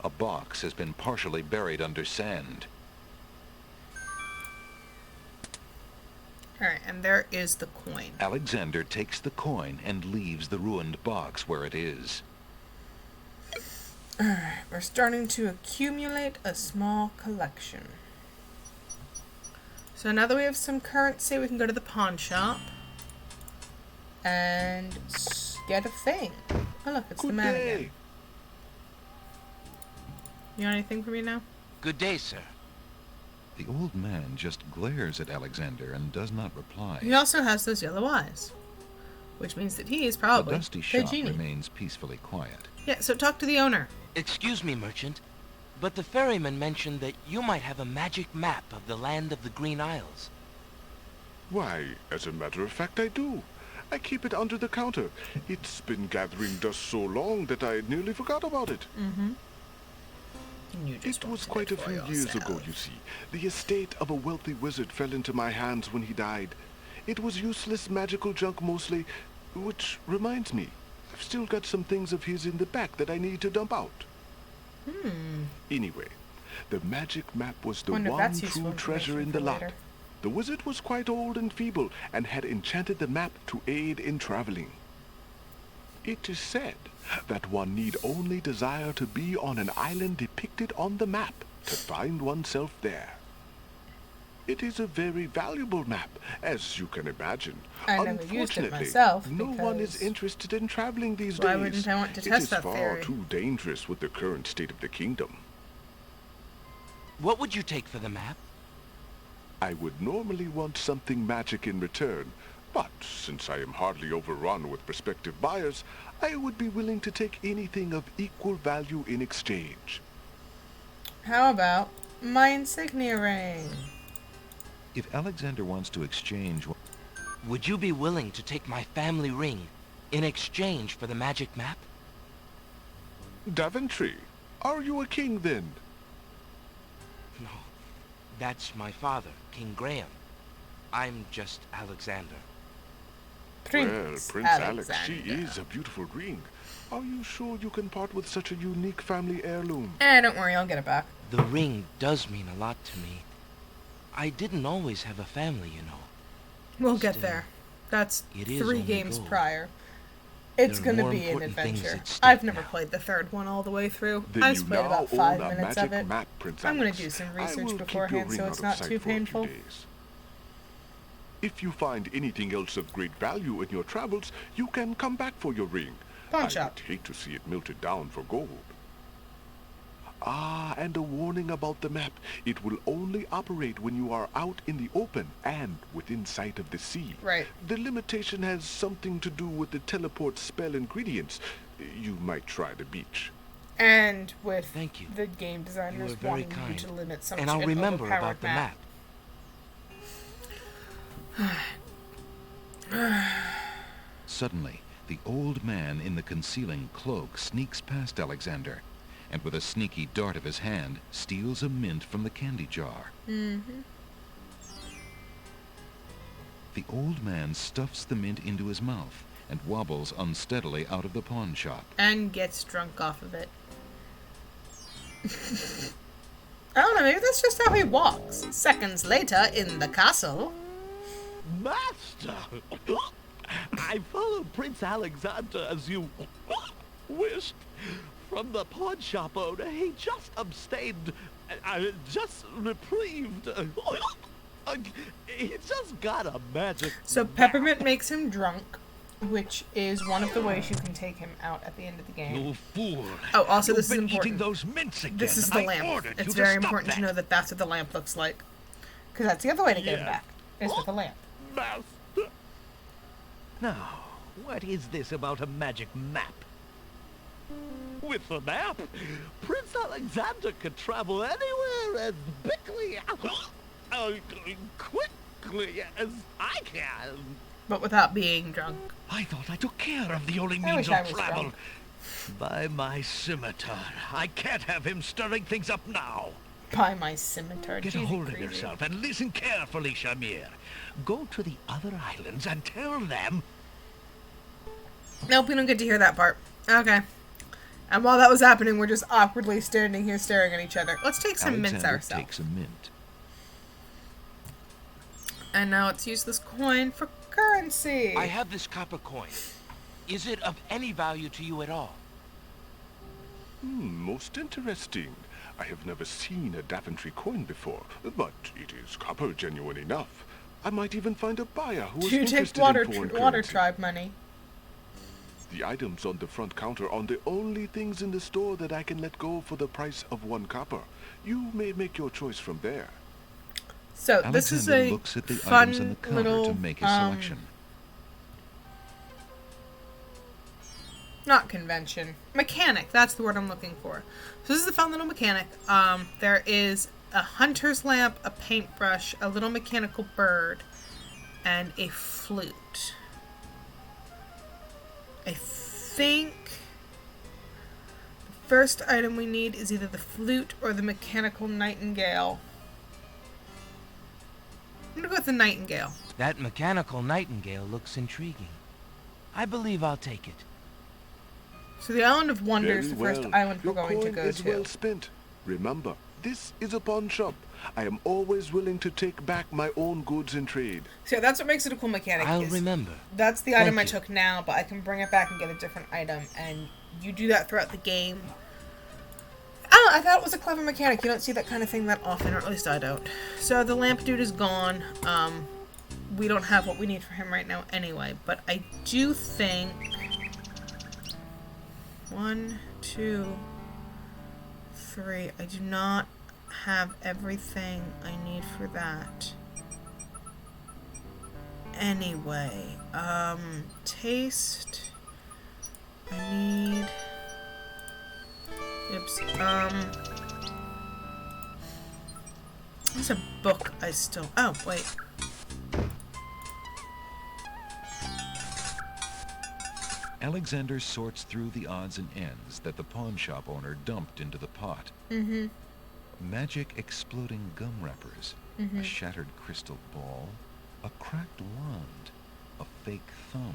A box has been partially buried under sand. Alright, and there is the coin. Alexander takes the coin and leaves the ruined box where it is. Alright, we're starting to accumulate a small collection. So now that we have some currency, we can go to the pawn shop and get a thing. Oh look, it's the man again. You got anything for me now? Good day, sir. The old man just glares at Alexander and does not reply. He also has those yellow eyes, which means that he is The probably dusty the shop genie. remains peacefully quiet. Yeah, so talk to the owner. Excuse me, merchant, but the ferryman mentioned that you might have a magic map of the land of the Green Isles. Why, as a matter of fact, I do. I keep it under the counter. It's been gathering dust so long that I nearly forgot about it. Mm-hmm. It was quite a few years ago, you see. The estate of a wealthy wizard fell into my hands when he died. It was useless magical junk mostly, which reminds me, I've still got some things of his in the back that I need to dump out. Anyway, the magic map was the Wonder if one that's useful true treasure information in the for lot. later. The wizard was quite old and feeble and had enchanted the map to aid in traveling. It is said that one need only desire to be on an island depicted on the map to find oneself there. It is a very valuable map, as you can imagine. I never used it Unfortunately, myself no one is because interested in traveling these why days. wouldn't I want to It test is that far theory? too dangerous with the current state of the kingdom. What would you take for the map? I would normally want something magic in return, but since I am hardly overrun with prospective buyers, I would be willing to take anything of equal value in exchange. How about my insignia ring? If Alexander wants to exchange... Would you be willing to take my family ring in exchange for the magic map? Daventry, are you a king then? No, that's my father, King Graham. I'm just Alexander. Well, Prince Alex, she is a beautiful ring. Are you sure you can part with such a unique family heirloom? Don't worry, I'll get it back. The ring does mean a lot to me. I didn't always have a family, you know. We'll get there. That's It is 3 only games gold. prior. It's There are gonna more be an important things adventure. at stake I've never now. played the 3rd one all the way through. Then I've you played now about own 5 a minutes magic of it. map, Prince I'm gonna Alex. do some I research will keep your beforehand ring so out it's of not sight too for a few painful. days. If you find anything else of great value in your travels, you can come back for your ring. Pawn I shop. would hate to see it melted down for gold. Ah, and a warning about the map. It will only operate when you are out in the open and within sight of the sea. Right. The limitation has something to do with the teleport spell ingredients. You might try the beach. And with Thank you. the game designers You were very wanting kind. you to limit some And I'll remember about the map. Suddenly, the old man in the concealing cloak sneaks past Alexander, and with a sneaky dart of his hand, steals a mint from the candy jar. Mm-hmm. The old man stuffs the mint into his mouth and wobbles unsteadily out of the pawn shop. And gets drunk off of it. I don't know, maybe that's just how he walks. Seconds later, in the castle. Master! I followed Prince Alexander as you wished. From the pawn shop owner, he just abstained, just reprieved. He just got a magic. So Peppermint makes him drunk, which is one of the ways you can take him out at the end of the game. You fool! Oh, also this is You've been important. eating those mints again. This is the I lamp. ordered It's you very to stop important to that. know that that's what the lamp looks like. Because that's the other way to get him Yeah. back, is with the lamp. Master. Now, what is this about a magic map? With the map, Prince Alexander could travel anywhere as quickly as I can. But without being drunk. I thought I took care of the only I means wish I of was travel. drunk. By my scimitar, I can't have him stirring things up now. By my scimitar. Get a Jeez, hold of creepy. yourself and listen carefully, Shamir. Go to the other islands and tell them. Nope, we don't get to hear that part. Okay. And while that was happening, we're just awkwardly standing here staring at each other. Let's take some mints Alexander ourselves. takes a mint. And now let's use this coin for currency. I have this copper coin. Is it of any value to you at all? Most interesting. I have never seen a Daventry coin before, but it is copper genuine enough. I might even find a buyer who is Do you take interested water, in foreign water currency. tribe money? The items on the front counter are the only things in the store that I can let go for the price of 1 copper. You may make your choice from there. So this is Alexander a looks at the fun items on the counter little, to make his selection. Not convention. Mechanic, that's the word I'm looking for. So this is a fun little mechanic. There is a hunter's lamp, a paintbrush, a little mechanical bird, and a flute. I think the first item we need is either the flute or the mechanical nightingale. I'm gonna go with the nightingale. That mechanical nightingale looks intriguing. I believe I'll take it. So the Island of Wonder is the Very first well. island we're Your going to coin go is to. well spent. Remember, this is a pawn shop. I am always willing to take back my own goods in trade. So that's what makes it a cool mechanic. I'll is remember. That's the item I Thank you. took now, but I can bring it back and get a different item, and you do that throughout the game. I don't know, I thought it was a clever mechanic. You don't see that kind of thing that often, or at least I don't. So the lamp dude is gone. We don't have what we need for him right now anyway, but I do think 1, 2, 3. I do not have everything I need for that. Anyway, taste. I need. Oops. There's a book I still. Oh, wait. Alexander sorts through the odds and ends that the pawn shop owner dumped into the pot. Mm-hmm. Magic exploding gum wrappers, a shattered crystal ball, a cracked wand, a fake thumb.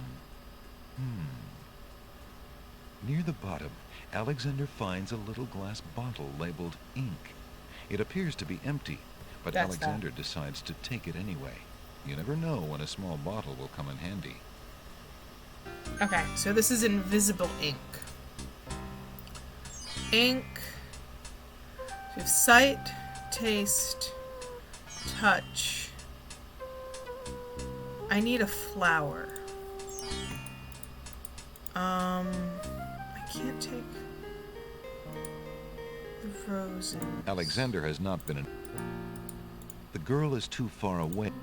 Near the bottom, Alexander finds a little glass bottle labeled ink. It appears to be empty, but That's Alexander decides to take it anyway. You never know when a small bottle will come in handy. Okay, so this is invisible ink. Ink. We have sight, taste, touch. I need a flower. I can't take The Frozen. Alexander has not been in... The girl is too far away.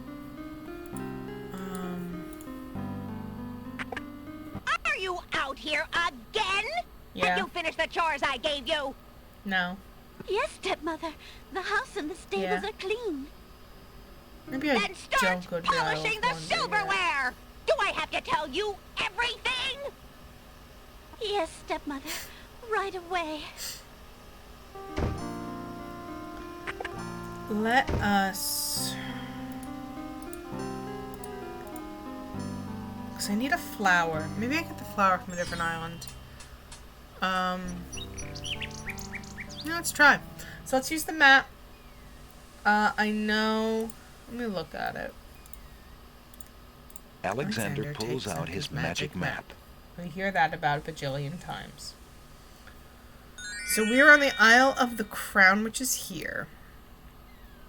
Are you out here again? Yeah. Have you finished the chores I gave you? No. Yes, stepmother. The house and the stables Yeah. are clean. Maybe I Then start don't go to the Isle of polishing the Wonder yet. silverware! Do I have to tell you everything? Yes, stepmother. Right away. Let us... Because I need a flower. Maybe I get the flower from a different island. Yeah, let's try. So let's use the map. I know... Let me look at it. Alexander pulls takes out his magic map. We hear that about a bajillion times. So we're on the Isle of the Crown, which is here.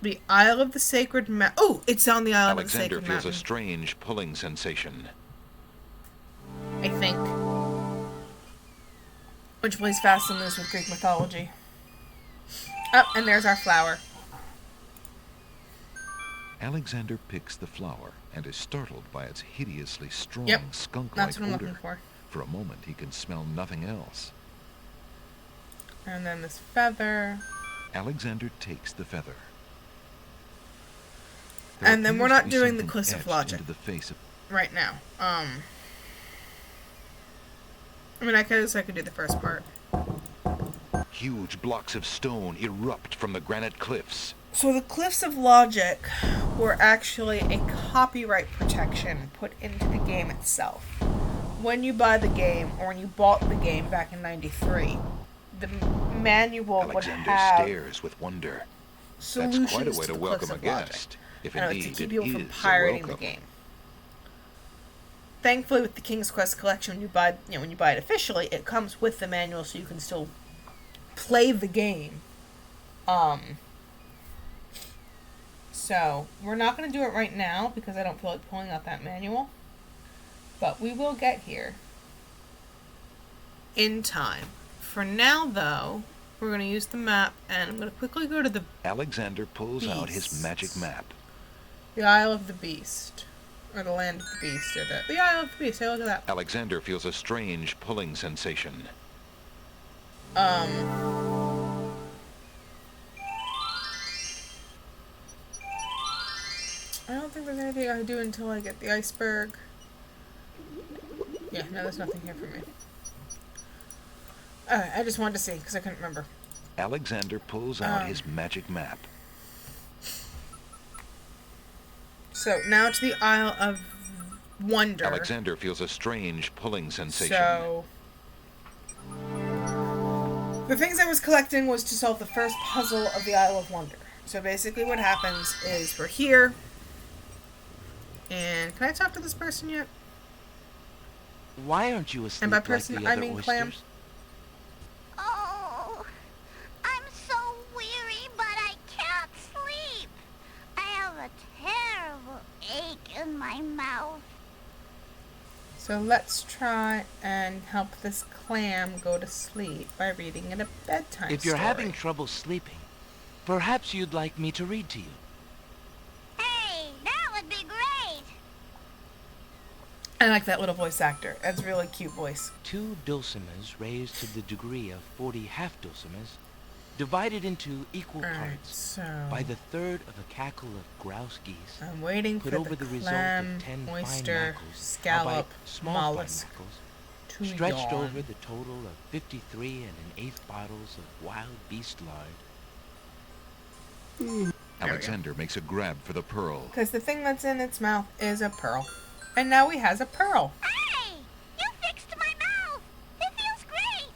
The Isle of the Sacred Mountain. Oh, it's on the Isle of the Alexander Sacred feels Mountain. a strange pulling sensation. I think. Which plays fast and loose with Greek mythology. Oh, and there's our flower. Alexander picks the flower and is startled by its hideously strong Yep, skunk-like that's what I'm odor. looking for. For a moment, he can smell nothing else. And then this feather. Alexander takes the feather. And then we're appears not to be doing the something Cliffs of etched Logic into the face of... right now. I mean, I could do the first part. Huge blocks of stone erupt from the granite cliffs. So the Cliffs of Logic were actually a copyright protection put into the game itself. When you buy the game, or when you bought the game back in '93, the manual would Alexander have stares with wonder. solutions That's quite a way to to the welcome Cliffs a of Logic. guest, if I know, it's indeed to keep it people from is a pirating the welcome. game. Thankfully, with the King's Quest collection, when you buy it officially, it comes with the manual, so you can still play the game. So we're not going to do it right now because I don't feel like pulling out that manual, but we will get here in time. For now, though, we're going to use the map, and I'm going to quickly go to the Alexander pulls out his Beasts. magic map. Isle of the Beast. Or the Land of the Beast, or the Isle of the Beast. Hey, look at that. Alexander feels a strange pulling sensation. I don't think there's anything I can do until I get the iceberg. Yeah, no, there's nothing here for me. Alright, I just wanted to see, because I couldn't remember. Alexander pulls out his magic map. So, now to the Isle of Wonder. Alexander feels a strange pulling sensation. So, the things I was collecting was to solve the first puzzle of the Isle of Wonder. So basically what happens is we're here. And can I talk to this person yet? Why aren't you asleep And by like person, the I other mean oysters? Clam. Oh, I'm so weary, but I can't sleep. I have a terrible ache in my mouth. So let's try and help this clam go to sleep by reading it a bedtime If you're story. having trouble sleeping, perhaps you'd like me to read to you. Hey, that would be great. I like that little voice actor. That's a really cute voice. 2 dulcimers raised to the degree of 40 half-dulcimers, divided into equal Alright, parts so by the third of a cackle of grouse geese, I'm waiting put for over the result clam, of 10 oyster, fine knuckles, scallop, albeit small mollusk fine knuckles, to stretched yawn. over the total of 53 1/8 bottles of wild beast lard. Alexander makes a grab for the pearl. Because the thing that's in its mouth is a pearl. And now he has a pearl. Hey, you fixed my mouth. It feels great.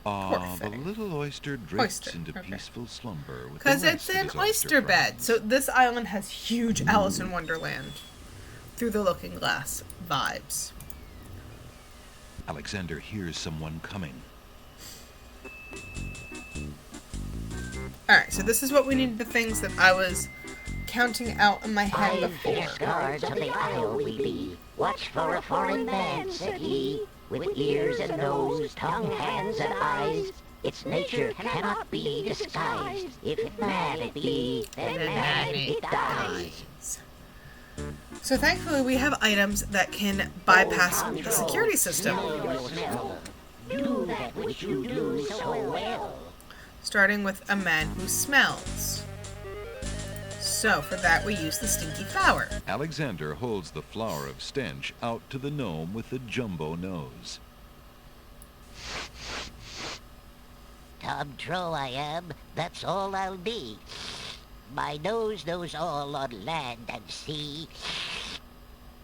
Ah, the thing. little oyster drifts Oyster, into okay. peaceful slumber with Because the it's rest of an his oyster bed. friends. So this island has huge Alice in Wonderland through the looking glass vibes. Alexander hears someone coming. Alright, so this is what we need, the things that I was counting out in my head before. Fierce guards of the isle we be. Watch for a foreign man, said he. with ears and nose, tongue, hands, and eyes. Its nature cannot be disguised. If mad it be, then mad it dies. So thankfully we have items that can bypass the security system. Do that which you do so well. Starting with a man who smells. So for that we use the stinky flower. Alexander holds the flower of stench out to the gnome with the jumbo nose. Tom Trow I am, that's all I'll be. My nose knows all on land and sea.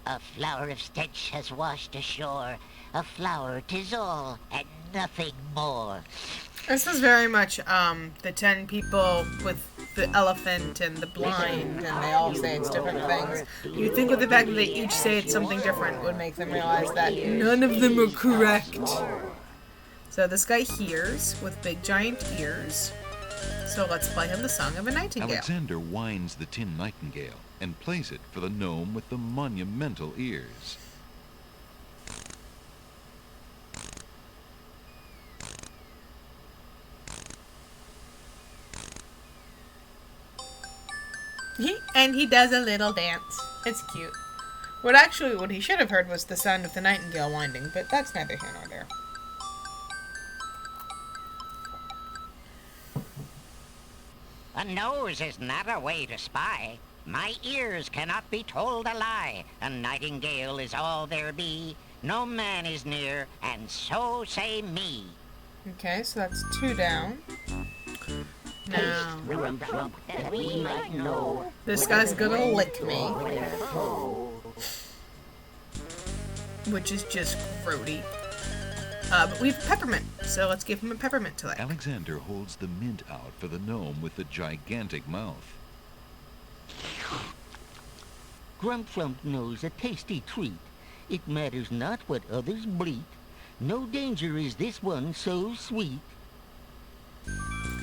A flower of stench has washed ashore. A flower 'tis all, and nothing more. This is very much the 10 people with the elephant and the blind, and they all say it's different things. You'd think with the fact that they each say it's something different would make them realize that none of them are correct. So this guy hears with big giant ears. So let's play him the Song of a Nightingale. Alexander winds the tin nightingale and plays it for the gnome with the monumental ears. And he does a little dance. It's cute. What he should have heard was the sound of the nightingale winding, but that's neither here nor there. A nose is not a way to spy. My ears cannot be told a lie. A nightingale is all there be. No man is near, and so say me. Okay, so that's 2 down. Now, that we might know. This guy's gonna lick me. Which is just grody. But we have peppermint, so let's give him a peppermint to lick. Alexander holds the mint out for the gnome with the gigantic mouth. Grumflump knows a tasty treat. It matters not what others bleat. No danger is this one so sweet.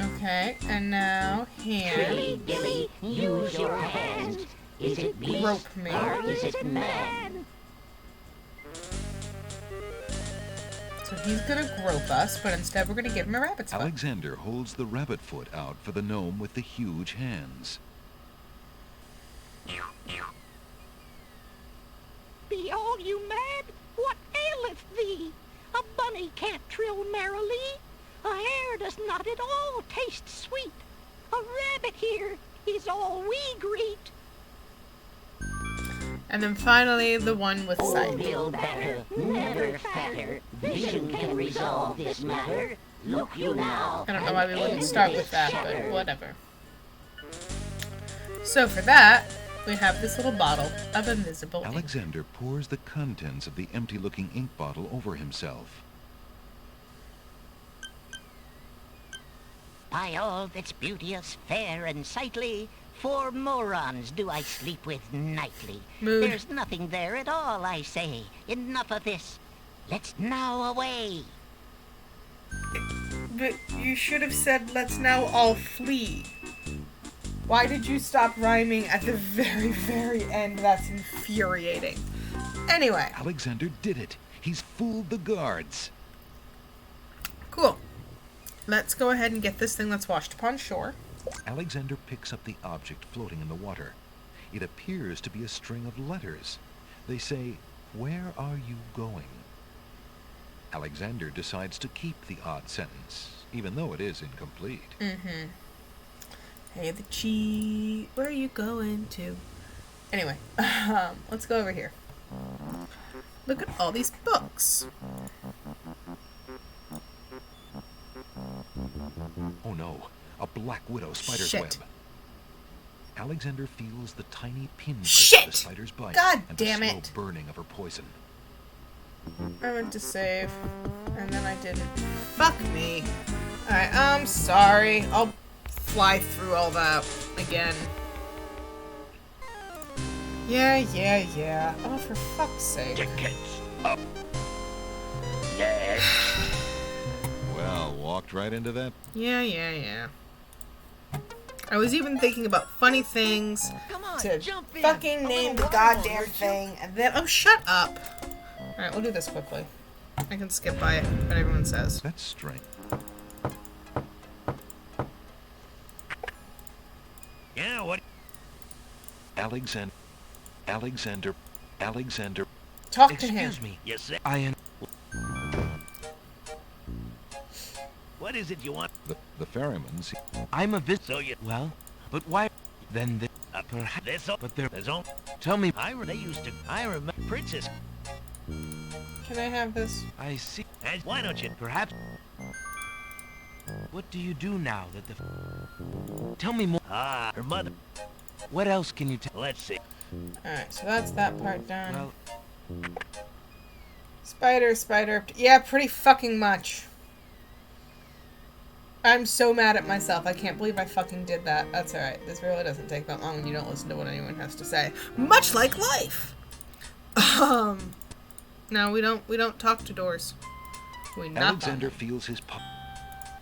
Okay, and now hand. Dilly, use your hands. Is it beast Rope me. or is it man? So he's gonna grope us, but instead we're gonna give him a rabbit's foot. Alexander holds the rabbit foot out for the gnome with the huge hands. Be all you mad? What aileth thee? A bunny can't trill merrily. A hare does not at all taste sweet. A rabbit here is all we greet. And then finally, the one with sight. Feel better, never fatter. Vision can resolve this matter. Look you now. I don't know why we wouldn't start with that, but whatever. So for that, we have this little bottle of invisible ink. Alexander pours the contents of the empty-looking ink bottle over himself. By all that's beauteous, fair, and sightly, 4 morons do I sleep with nightly. Mood. There's nothing there at all, I say. Enough of this. Let's now away. But you should have said, let's now all flee. Why did you stop rhyming at the very, very end? That's infuriating. Anyway. Alexander did it. He's fooled the guards. Cool. Let's go ahead and get this thing that's washed upon shore. Alexander picks up the object floating in the water. It appears to be a string of letters. They say, "Where are you going?" Alexander decides to keep the odd sentence, even though it is incomplete. Hey, the cheat. Where are you going to? Anyway, let's go over here. Look at all these books. Oh no, a black widow spider's Shit. web. Alexander feels the tiny pin Shit! of the spider's bite God and damn the slow it. burning of her poison. I went to save, and then I didn't. Fuck me. Alright, I'm sorry. I'll fly through all that again. Yeah. Oh, for fuck's sake. Tickets up. Yes. Well, walked right into that. Yeah. I was even thinking about funny things Come on, to jump in. fucking A name the little water goddamn while we're thing, and then... Oh, shut up! Alright, we'll do this quickly. I can skip by what everyone says. That's strange. Yeah, what? Alexander. Talk to him. Excuse me. Yes, sir. What is it you want? The ferryman's. I'm a vis. So you... Well, but why? Then the... perhaps... This... But there's all... Tell me... They used to... I remember... Princess... Can I have this? I see. And why don't you... Perhaps... What do you do now that the... Tell me more. Ah, her mother... What else can you tell? Let's see. Alright, so that's that part done. Well, Spider. Yeah, pretty fucking much. I'm so mad at myself. I can't believe I fucking did that. That's alright. This really doesn't take that long when you don't listen to what anyone has to say. Much like life! No, we don't talk to doors. We knock Alexander on them. feels his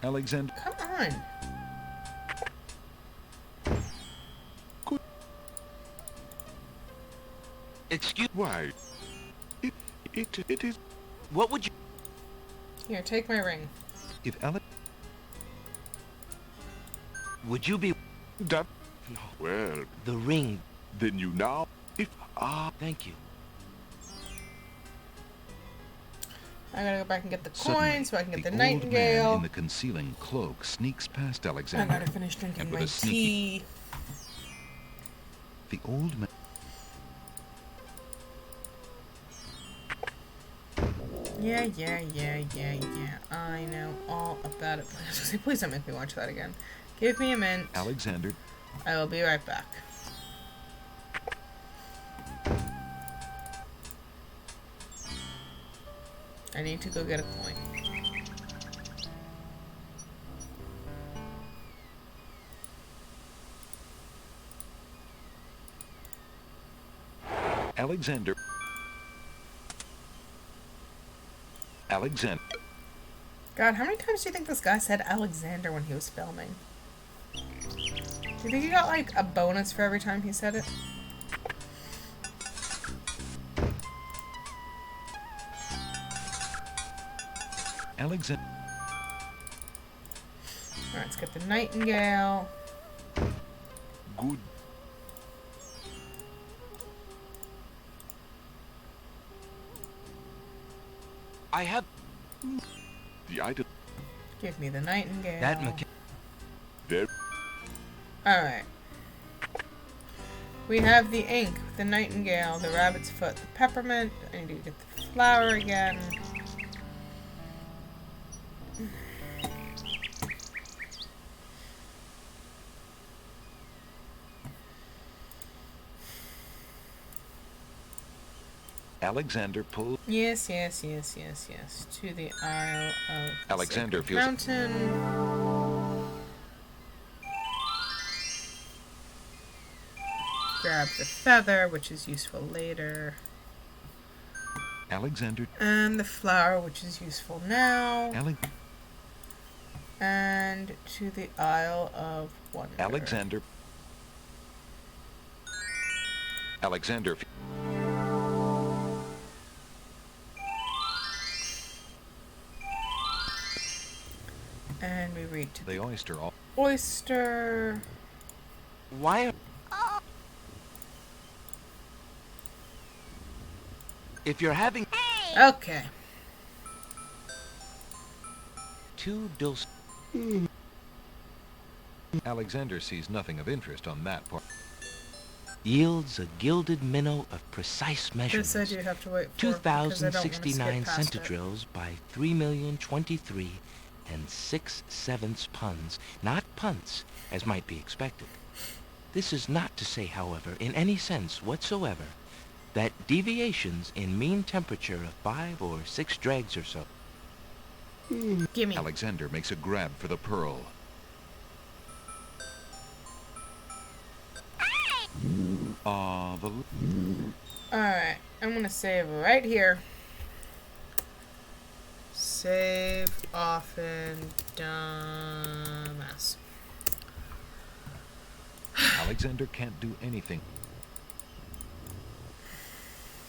Alexander. Come on. excuse... Why? It is... What would you... Here, take my ring. If Alex... Would you be... That... Well, The ring... then you now... If... Thank you. I gotta go back and get the Suddenly, coin so I can get the old man nightingale. in the concealing cloak sneaks past I Alexander. gotta finish drinking and with my a sneaky... tea. The old man... Yeah. I know all about it. Please don't make me watch that again. Give me a minute. Alexander... I will be right back. I need to go get a coin. Alexander... God, how many times do you think this guy said Alexander when he was filming? Do you think he got like a bonus for every time he said it? Alexander... Alright, let's get the nightingale. Good. I have... The item... Give me the nightingale. That mecha... There... Alright. We have the ink, the nightingale, the rabbit's foot, the peppermint. I need to get the flower again. Alexander pulled... Yes. To the Isle of Alexander Sacred feels... Mountain. Grab the feather, which is useful later. Alexander... And the flower, which is useful now. And to the Isle of Wonder. Alexander... And we read to The oyster... oyster. Why... If you're having... Okay. 2 dose... Alexander sees nothing of interest on that part. Yields a gilded minnow of precise This measurements. I do have to wait for because I don't want to skip 2,069 past it. centidrills by 3,023 6/7 puns, not punts, as might be expected. This is not to say, however, in any sense whatsoever, that deviations in mean temperature of 5 or 6 dregs or so. Gimme. Alexander makes a grab for the pearl. Alright, I'm gonna save right here. Save often, dumbass. Alexander can't do anything.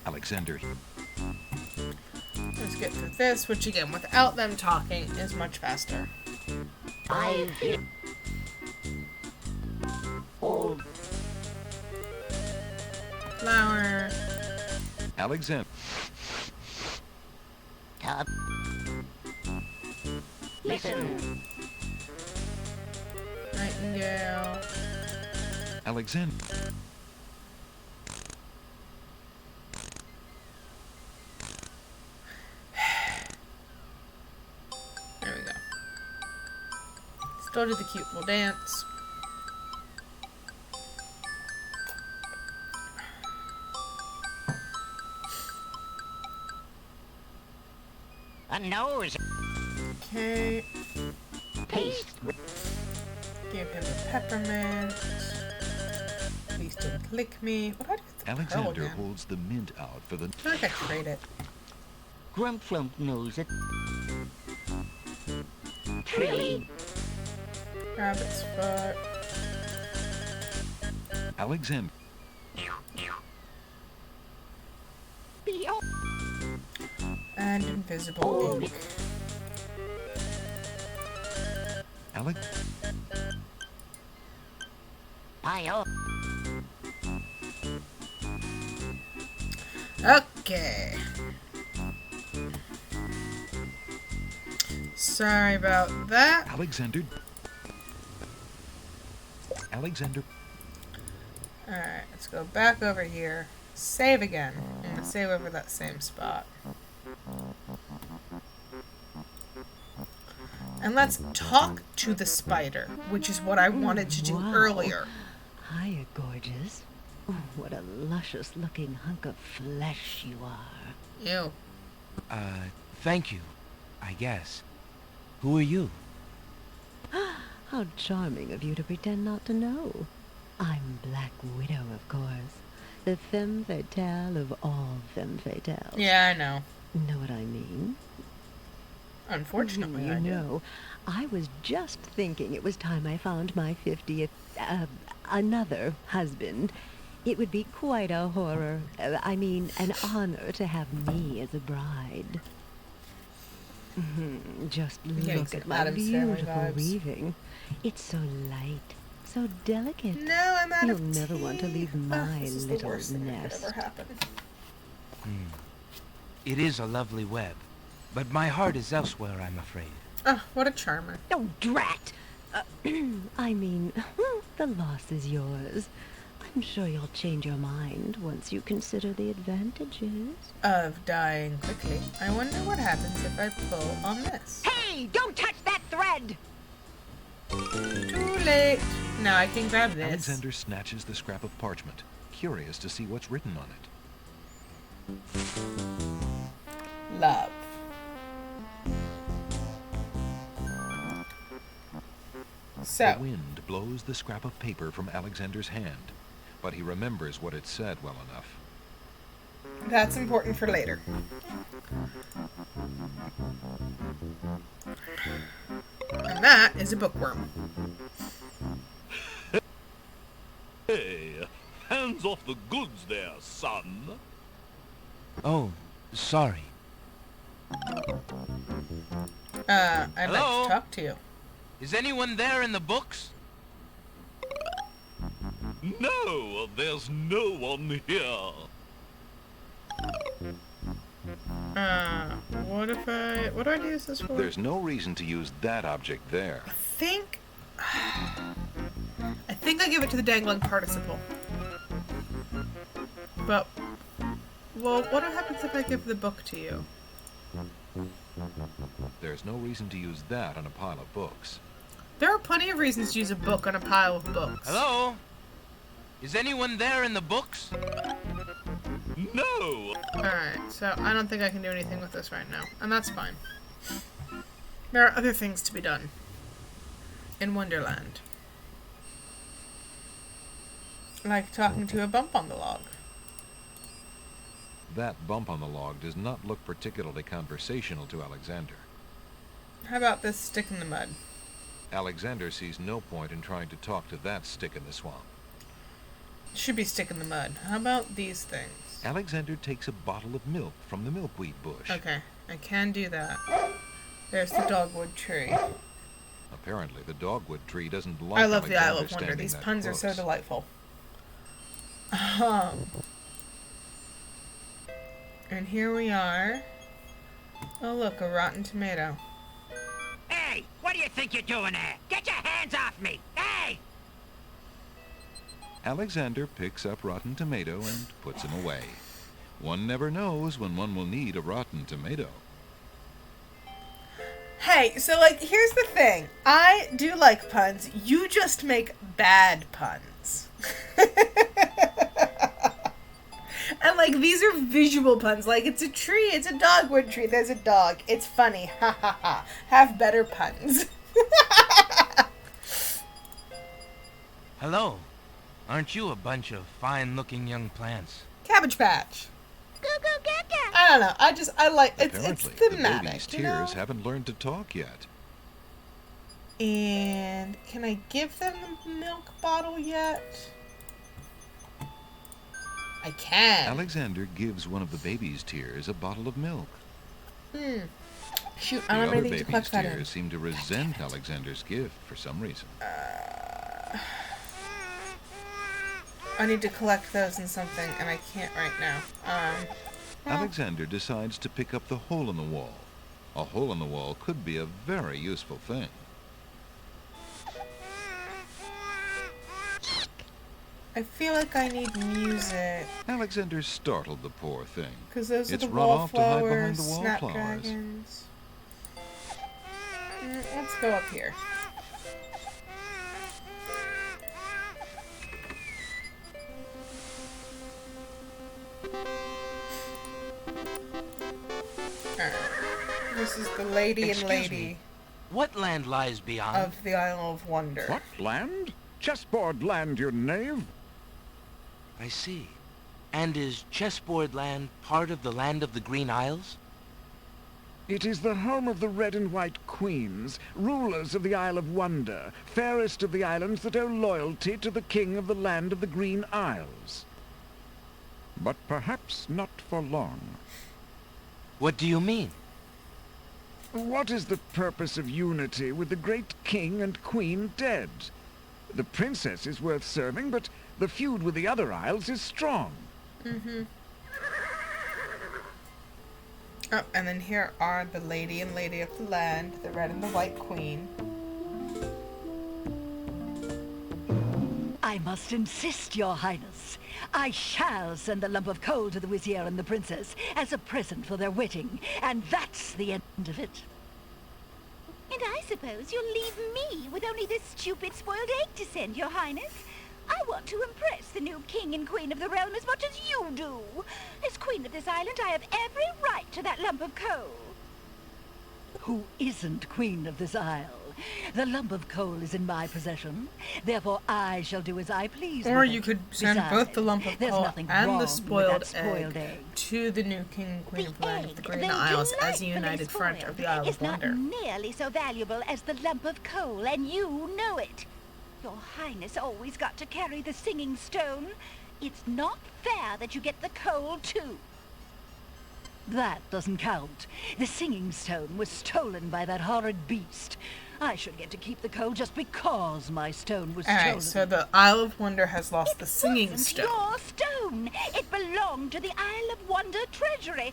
Alexander... Let's get through this, which again, without them talking, is much faster. Flower. Alexander. Listen. Nightingale. Alexander. There we go. Still do the cute little dance. A nose. Okay. Paste. Give him a peppermint. Please don't lick me. What do I do with the pearl Alexander again? holds the mint out for the... I feel like I trade it. Grumflump knows it. Pretty. Rabbit's foot. Alexander. And invisible ink. Alex. Okay. Sorry about that. Alexander. Alexander. Alright, let's go back over here. Save again. I'm gonna save over that same spot. And let's talk to the spider, which is what I wanted to do Wow. earlier. Hiya, gorgeous. Oh, what a luscious looking hunk of flesh you are. Ew. Thank you, I guess. Who are you? How charming of you to pretend not to know. I'm Black Widow, of course. The femme fatale of all femme fatales. Yeah, I know. Know what I mean? Unfortunately, you I do. know, I was just thinking it was time I found my 50th, another husband. It would be quite a horror, I mean, an honor to have me as a bride. Just getting look some at my Addams Family beautiful vibes. weaving. It's so light, so delicate. No, I'm out You'll of never want to leave my this is the little worst thing that nest. could ever happen. It is a lovely web, but my heart is elsewhere, I'm afraid. Oh, what a charmer. Oh, drat! I mean, the loss is yours. I'm sure you'll change your mind once you consider the advantages. Of dying quickly. I wonder what happens if I pull on this. Hey, don't touch that thread! Too late. Now I can grab this. Alexander snatches the scrap of parchment, curious to see what's written on it. Love. So, The wind blows the scrap of paper from Alexander's hand, but he remembers what it said well enough. that's important for later. And that is a bookworm. Hey, hands off the goods there, son. Oh, sorry. I'd like Hello? to talk to you. Is anyone there in the books? No, there's no one here. What do I use this for? There's no reason to use that object there. I think I give it to the dangling participle. But, well, what happens if I give the book to you? There's no reason to use that on a pile of books. There are plenty of reasons to use a book on a pile of books. Hello? Is anyone there in the books? No. Alright, so I don't think I can do anything with this right now. And that's fine. There are other things to be done. In Wonderland. Like talking to a bump on the log. That bump on the log does not look particularly conversational to Alexander. How about this stick in the mud? Alexander sees no point in trying to talk to that stick in the swamp. Should be stick in the mud. How about these things? Alexander takes a bottle of milk from the milkweed bush. Okay. I can do that. There's the dogwood tree. Apparently, the dogwood tree doesn't like I love the Isle Alexander of Wonder. standing These that puns are so close. delightful. And here we are. Oh, look, a rotten tomato. Hey, what do you think you're doing there? Get your hands off me! Hey! Alexander picks up Rotten Tomato and puts him away. One never knows when one will need a rotten tomato. Hey, so, like, here's the thing. I do like puns. You just make bad puns. And, like, these are visual puns. Like, it's a tree, it's a dogwood tree, there's a dog. It's funny. Ha ha ha. Have better puns. Hello. Aren't you a bunch of fine-looking young plants? Cabbage Patch. Goo goo gaga. I don't know. I like it's Apparently, thematic. the baby's you know? tears haven't learned to talk yet. And can I give them the milk bottle yet? I can. Alexander gives one of the baby's tears a bottle of milk. Shoot, The I don't have other anything to baby's collect that in. tears seem to resent Alexander's gift for some reason. I need to collect those in something, and I can't right now. Alexander decides to pick up the hole in the wall. A hole in the wall could be a very useful thing. I feel like I need music. Alexander startled the poor thing. Because those It's are the run off to hide behind wallflowers, the wallflowers. snapdragons. Let's go up here. Alright. This is the lady and Excuse lady me. What land lies beyond? of the Isle of Wonder. What land? Chessboard land, you knave. I see. And is Chessboard Land part of the land of the Green Isles? It is the home of the red and white queens, rulers of the Isle of Wonder, fairest of the islands that owe loyalty to the king of the land of the Green Isles. But perhaps not for long. What do you mean? What is the purpose of unity with the great king and queen dead? The princess is worth serving, but the feud with the other isles is strong. Oh, and then here are the lady and lady of the land, the red and the white queen. I must insist, Your Highness. I shall send the lump of coal to the Vizier and the Princess as a present for their wedding, and that's the end of it. And I suppose you'll leave me with only this stupid spoiled egg to send, Your Highness. I want to impress the new king and queen of the realm as much as you do. As queen of this island, I have every right to that lump of coal. Who isn't queen of this isle? The lump of coal is in my possession. Therefore, I shall do as I please. Or with you it. could send Besides, both the lump of there's coal nothing and wrong the with spoiled, that spoiled egg. to the new king and queen of the land of the Green though Isles as a delightfully united front spoiled, of the Isle is of Wonder. not nearly so valuable as the lump of coal, and you know it. Your Highness always got to carry the singing stone. It's not fair that you get the coal, too. That doesn't count. The singing stone was stolen by that horrid beast. I should get to keep the coal just because my stone was stolen. Alright, so the Isle of Wonder has lost the singing Wasn't stone. your stone. It belonged to the Isle of Wonder treasury.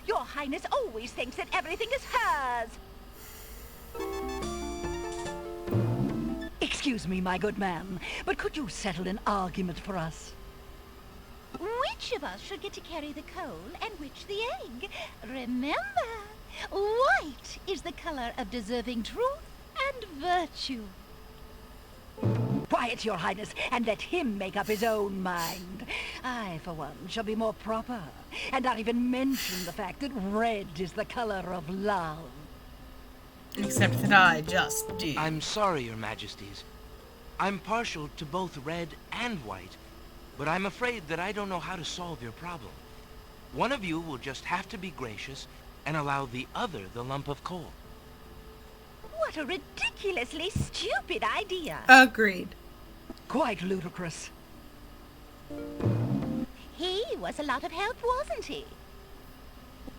Your Highness always thinks that everything is hers. Excuse me, my good man, but could you settle an argument for us? Which of us should get to carry the coal and which the egg? Remember, white is the color of deserving truth and virtue. Quiet, Your Highness, and let him make up his own mind. I, for one, shall be more proper, and not even mention the fact that red is the color of love. Except that I just do. I'm sorry, Your Majesties. I'm partial to both red and white, but I'm afraid that I don't know how to solve your problem. One of you will just have to be gracious and allow the other the lump of coal. What a ridiculously stupid idea. Agreed. Quite ludicrous. He was a lot of help, wasn't he?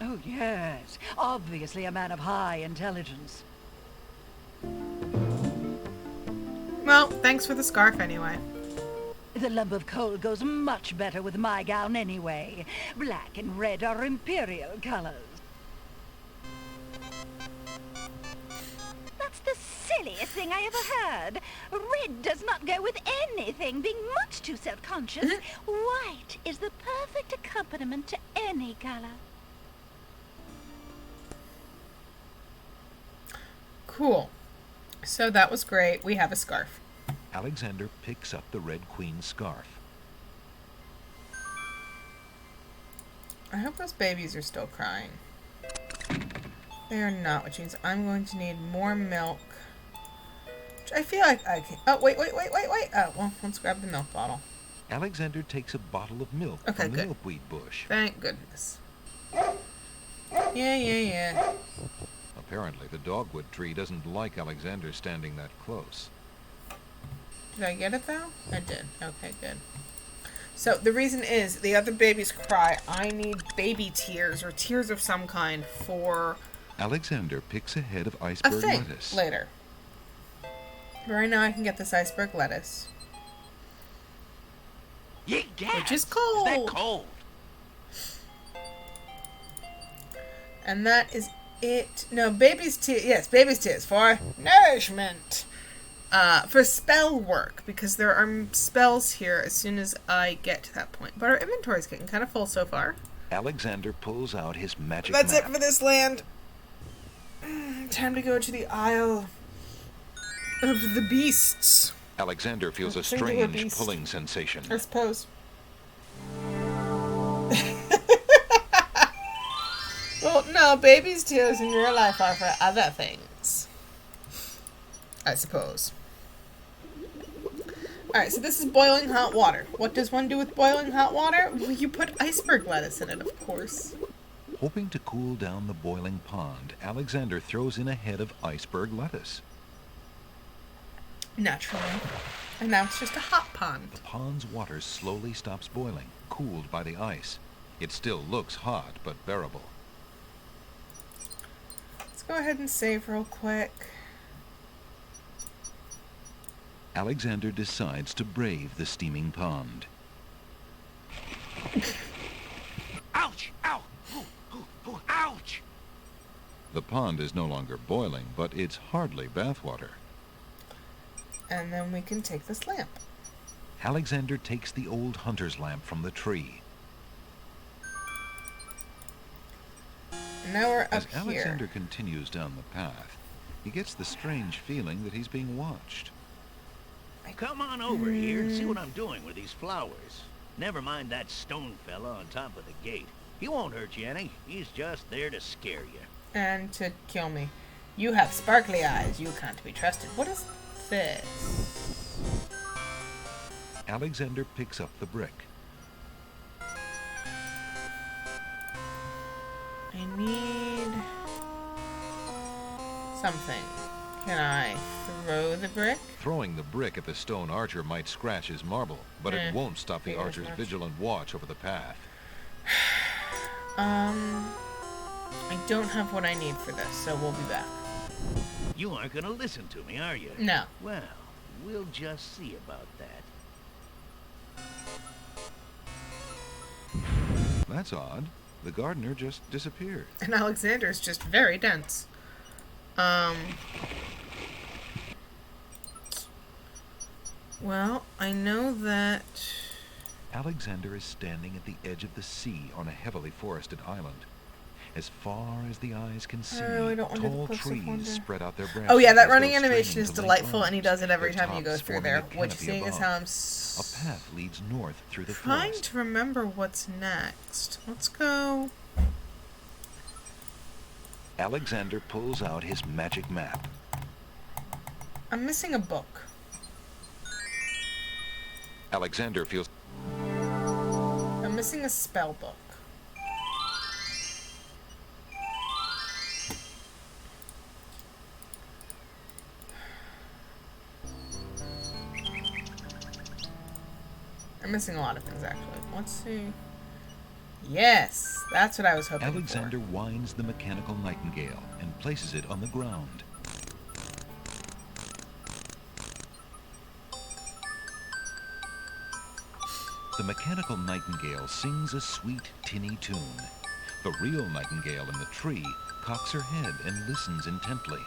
Oh, yes. Obviously a man of high intelligence. Well, thanks for the scarf anyway. The lump of coal goes much better with my gown anyway. Black and red are imperial colors. That's the silliest thing I ever heard. Red does not go with anything, being much too self-conscious. White is the perfect accompaniment to any color. Cool. So that was great. We have a scarf. Alexander picks up the Red Queen's scarf. I hope those babies are still crying. They are not, which means I'm going to need more milk. Which I feel like I can... Oh, wait. Oh, well, let's grab the milk bottle. Alexander takes a bottle of milk Okay, from the good. milkweed bush. Thank goodness. Yeah. Apparently, the dogwood tree doesn't like Alexander standing that close. Did I get it, though? I did. Okay, good. So, the reason is, the other babies cry. I need baby tears, or tears of some kind, for... Alexander picks a head of a iceberg thing lettuce. later. But right now I can get this iceberg lettuce. Ye gas! Which is cold. Is that cold? And that is it. No, baby's tears. Yes, baby's tears for nourishment. For spell work, because there are spells here as soon as I get to that point. But our inventory's getting kind of full so far. Alexander pulls out his magic That's map. it for this land. Time to go to the Isle of the Beasts. Alexander feels a Singular strange beast. pulling sensation. I suppose. Well, no, baby's tears in real life are for other things. I suppose. Alright, so this is boiling hot water. What does one do with boiling hot water? Well, you put iceberg lettuce in it, of course. Hoping to cool down the boiling pond, Alexander throws in a head of iceberg lettuce. Naturally. And now it's just a hot pond. The pond's water slowly stops boiling, cooled by the ice. It still looks hot, but bearable. Let's go ahead and save real quick. Alexander decides to brave the steaming pond. Ouch! Ow! Ooh, ooh, ooh, ouch! The pond is no longer boiling, but it's hardly bathwater. And then we can take this lamp. Alexander takes the old hunter's lamp from the tree. And now we're As up Alexander here. continues down the path, he gets the strange feeling that he's being watched. Come on over here and see what I'm doing with these flowers. Never mind that stone fella on top of the gate. He won't hurt you any. He's just there to scare you. And to kill me. You have sparkly eyes. You can't be trusted. What is this? Alexander picks up the brick. I need something. Can I throw the brick? Throwing the brick at the stone archer might scratch his marble, but it won't stop the figures archer's much. vigilant watch over the path. I don't have what I need for this, so we'll be back. You aren't gonna listen to me, are you? No. Well, we'll just see about that. That's odd. The gardener just disappeared. And Alexander's just very dense. Well, I know that... Alexander is standing at the edge of the sea on a heavily forested island. As far as the eyes can see, really don't want to do the tall Cliffs of trees Wonder. spread out their branches. Oh yeah, that as running though animation straining is to link delightful, and he arms, does it every their time you go tops through forming there, a which canopy seeing as above. how I'm A path leads north through the trying forest. to remember what's next. Let's go... Alexander pulls out his magic map. I'm missing a book. Alexander feels... I'm missing a spell book. I'm missing a lot of things, actually. Let's see. Yes, that's what I was hoping Alexander winds the mechanical nightingale and places it on the ground. The mechanical nightingale sings a sweet, tinny tune. The real nightingale in the tree cocks her head and listens intently.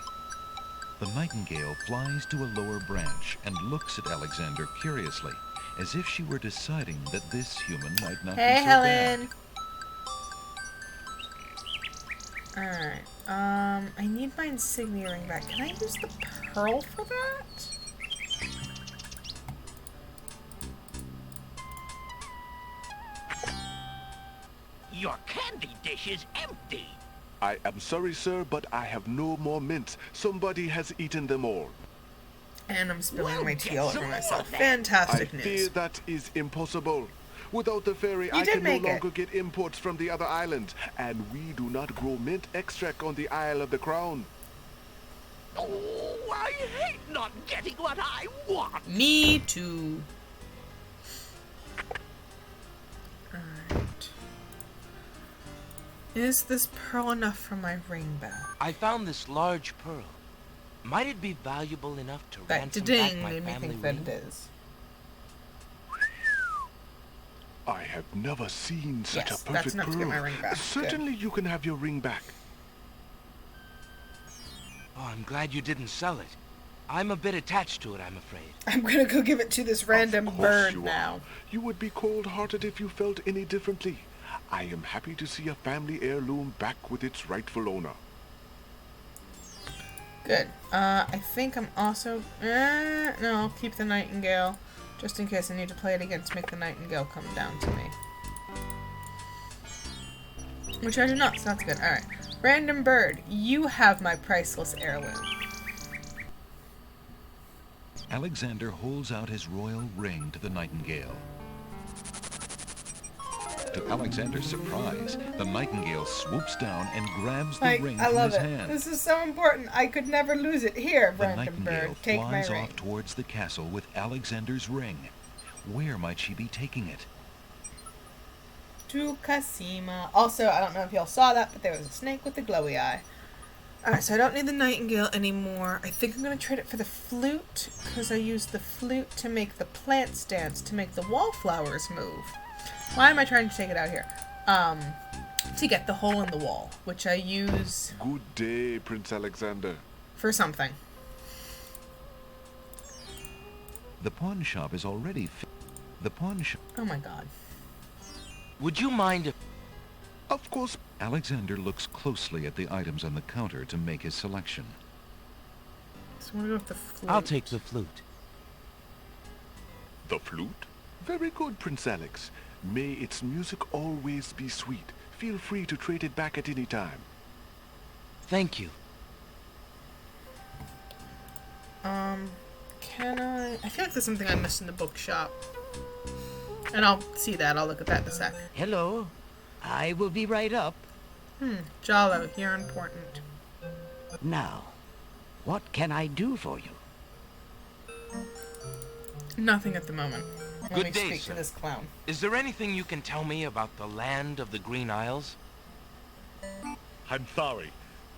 The nightingale flies to a lower branch and looks at Alexander curiously, as if she were deciding that this human might not Hey, be so Helen. bad. Alright, I need my insignia ring back. Can I use the pearl for that? Your candy dish is empty. I am sorry, sir, but I have no more mints. Somebody has eaten them all. And I'm spilling We'll my get tea all some over more myself. then. Fantastic I news. fear that is impossible. Without the ferry, You I did can no make it. longer get imports from the other islands, and we do not grow mint extract on the Isle of the Crown. Oh, I hate not getting what I want. Me too. Alright. Is this pearl enough for my ring back? I found this large pearl. Might it be valuable enough to That ransom back ding my made me family think that ring? it is. I have never seen such Yes, a that's perfect enough to pearl. get my ring back. Good. Certainly you can have your ring back. Oh, I'm glad you didn't sell it. I'm a bit attached to it, I'm afraid. I'm gonna go give it to this random Of course bird you are. now. You would be cold-hearted if you felt any differently. I am happy to see a family heirloom back with its rightful owner. Good. I think I'm also... no, I'll keep the nightingale. Just in case I need to play it again to make the nightingale come down to me. Which I do not, so that's good. Alright. Random bird, you have my priceless heirloom. Alexander holds out his royal ring to the nightingale. To Alexander's surprise, the nightingale swoops down and grabs the ring I from love his it. hand. This is so important. I could never lose it. Here, The random nightingale bird, take my flies ring. off towards the castle with Alexander's ring. Where might she be taking it? To Cassima. Also, I don't know if y'all saw that, but there was a snake with a glowy eye. Alright, so I don't need the nightingale anymore. I think I'm going to trade it for the flute, because I used the flute to make the plants dance, to make the wallflowers move. Why am I trying to take it out here? To get the hole in the wall, which I use Good day, Prince Alexander. for something. The pawn shop is already the pawn shop. Oh my god. Would you mind if... Of course. Alexander looks closely at the items on the counter to make his selection. So I'm going to go with the flute. I'll take the flute. The flute? Very good, Prince Alex. May its music always be sweet. Feel free to trade it back at any time. Thank you. Can I feel like there's something I missed in the bookshop. And I'll see that. I'll look at that in a sec. Hello. I will be right up. Jalo, you're important. Now, what can I do for you? Nothing at the moment. Let Good me day, speak sir. to this clown. Is there anything you can tell me about the land of the Green Isles? I'm sorry,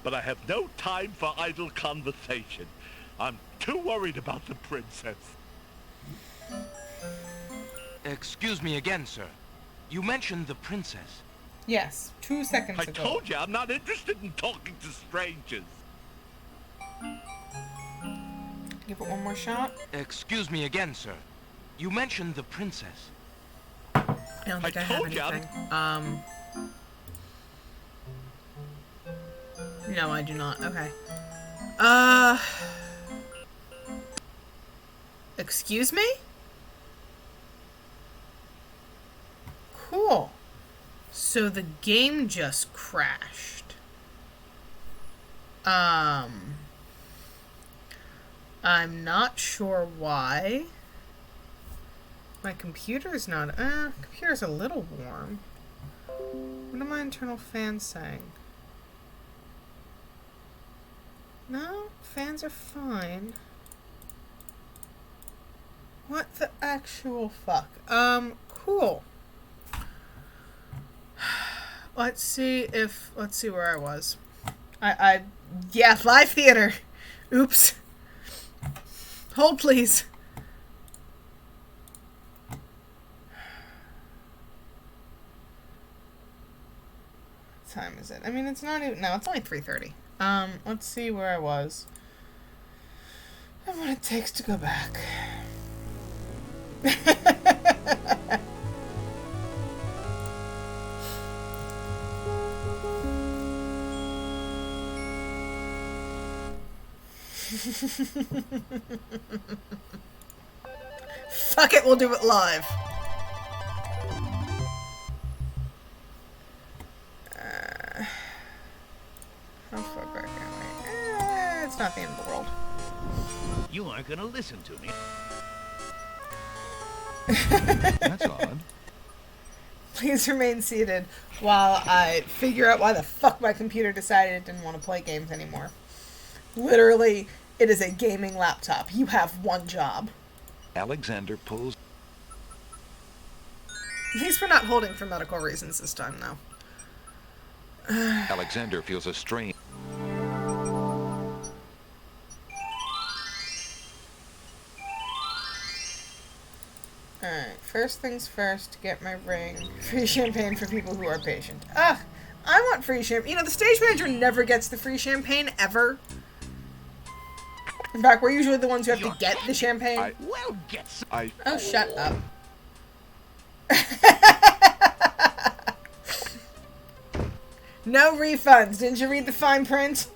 but I have no time for idle conversation. I'm too worried about the princess. Excuse me again, sir. You mentioned the princess. Yes, 2 seconds I ago. told you I'm not interested in talking to strangers. Give it one more shot. Excuse me again, sir. You mentioned the princess. I don't think I have told ya. anything. No, I do not. Okay. Excuse me? Cool. So the game just crashed. I'm not sure why. My computer's not, computer's a little warm. What are my internal fans saying? No, fans are fine. What the actual fuck? Cool. Let's see where I was. Yeah, live theater. Oops. Hold, please. What time is it? I mean, it's not even, no, it's only 3:30. Let's see where I was. And what it takes to go back. Fuck it, we'll do it live. How far back am I? It's not the end of the world. You aren't gonna listen to me. That's odd. Please remain seated while I figure out why the fuck my computer decided it didn't want to play games anymore. Literally, it is a gaming laptop. You have one job. Alexander pulls... At least we're not holding for medical reasons this time, though. Alexander feels a strain. Alright, first things first, get my ring. Free champagne for people who are patient. Ugh, I want free champagne. You know, the stage manager never gets the free champagne, ever. In fact, we're usually the ones who have to get the champagne. Oh, shut up. No refunds. Didn't you read the fine print?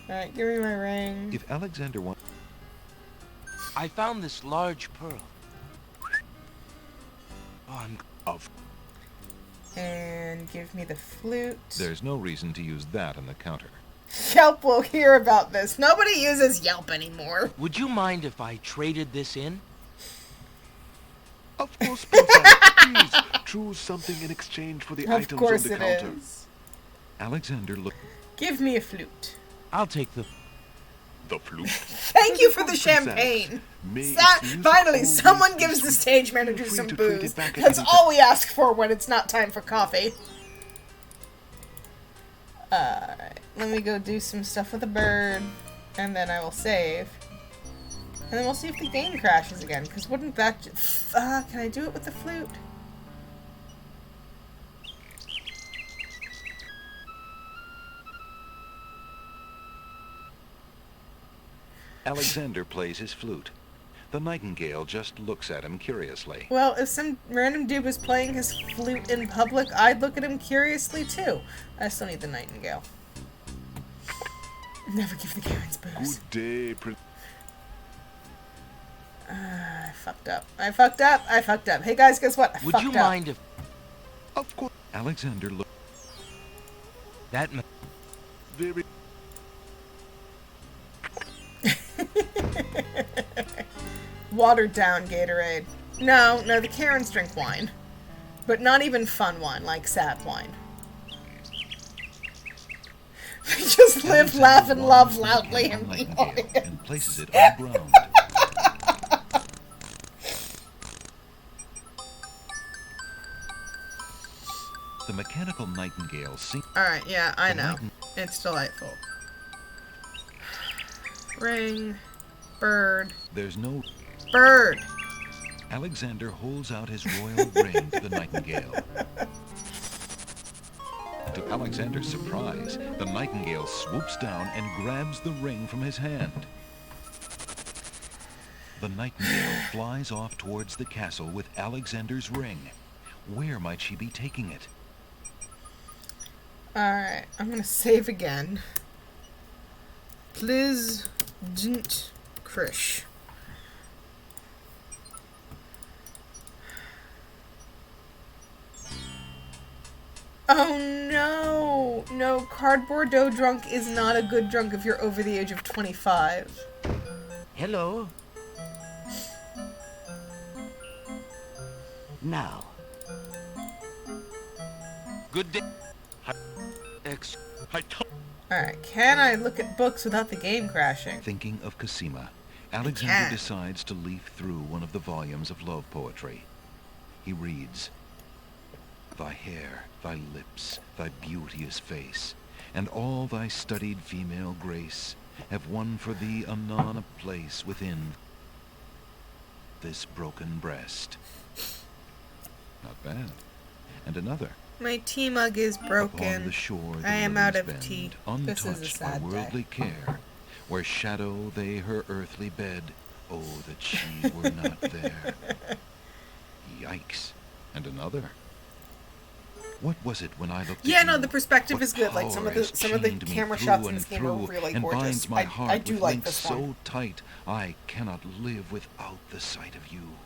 Alright, give me my ring. If Alexander wants... I found this large pearl. Oh, I'm... And give me the flute. There's no reason to use that on the counter. Yelp will hear about this. Nobody uses Yelp anymore. Would you mind if I traded this in? Of course, Princess. Please, choose something in exchange for the items on the counter. Is. Alexander look... Give me a flute. I'll take the flute. Thank you for the champagne. Finally, someone gives the stage manager some booze. That's all we ask for when it's not time for coffee. Alright, let me go do some stuff with the bird, and then I will save. And then we'll see if the game crashes again, because wouldn't that just... can I do it with the flute? Alexander plays his flute. The nightingale just looks at him curiously. Well, if some random dude was playing his flute in public, I'd look at him curiously too. I still need the nightingale. Never give the Karens booze. Good day, I fucked up. I fucked up. I fucked up. Hey guys, guess what? I Would you fucked up. mind if... Of course. Alexander look... That... Very... Watered down Gatorade. No, the Karens drink wine. But not even fun wine, like sad wine. They just live, laugh, and love loudly in the audience. And places it on the ground. The mechanical nightingale sings... Alright, yeah, I know. It's delightful. Ring. Bird. There's no... Bird! Alexander holds out his royal ring to the nightingale. To Alexander's surprise, the nightingale swoops down and grabs the ring from his hand. The nightingale flies off towards the castle with Alexander's ring. Where might she be taking it? Alright, I'm gonna save again. Please didn't Krish. Oh no! No, Cardboard Dough drunk is not a good drunk if you're over the age of 25. Hello? Now. Good day. Alright, can I look at books without the game crashing? Thinking of Cosima, Alexander decides to leaf through one of the volumes of love poetry. he reads, "Thy hair, thy lips, thy beauteous face, and all thy studied female grace have won for thee anon a place within this broken breast." Not bad. And another. My tea mug is broken. Upon the shore the I am out of lilies tea. bend, This is a untouched by sad worldly day. care, where shadow they her earthly bed. Oh, that she were not there. Yikes. And another. What was it when I looked Yeah, at no, you? the perspective What is good. Like some of power the has camera chained me through shots in and this game are through really and gorgeous. binds my heart I do with like links this so one. tight I cannot live without the sight of you.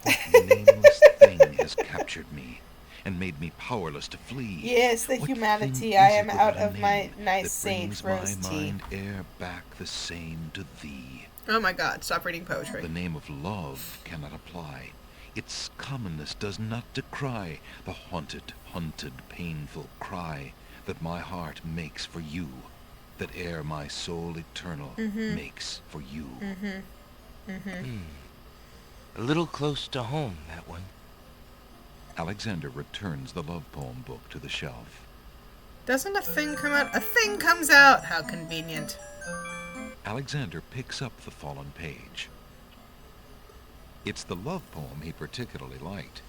What nameless thing has captured me and made me powerless to flee? Yes, the What humanity. thing I is am it out without of a my name nice that sage brings rose my tea. mind e'er back the same to thee? Oh my god, stop reading poetry. The name of love cannot apply. Its commonness does not decry the haunted, hunted, painful cry that my heart makes for you, that e'er my soul eternal makes for you. A little close to home, that one. Alexander returns the love poem book to the shelf. Doesn't a thing come out? A thing comes out! How convenient. Alexander picks up the fallen page. It's the love poem he particularly liked.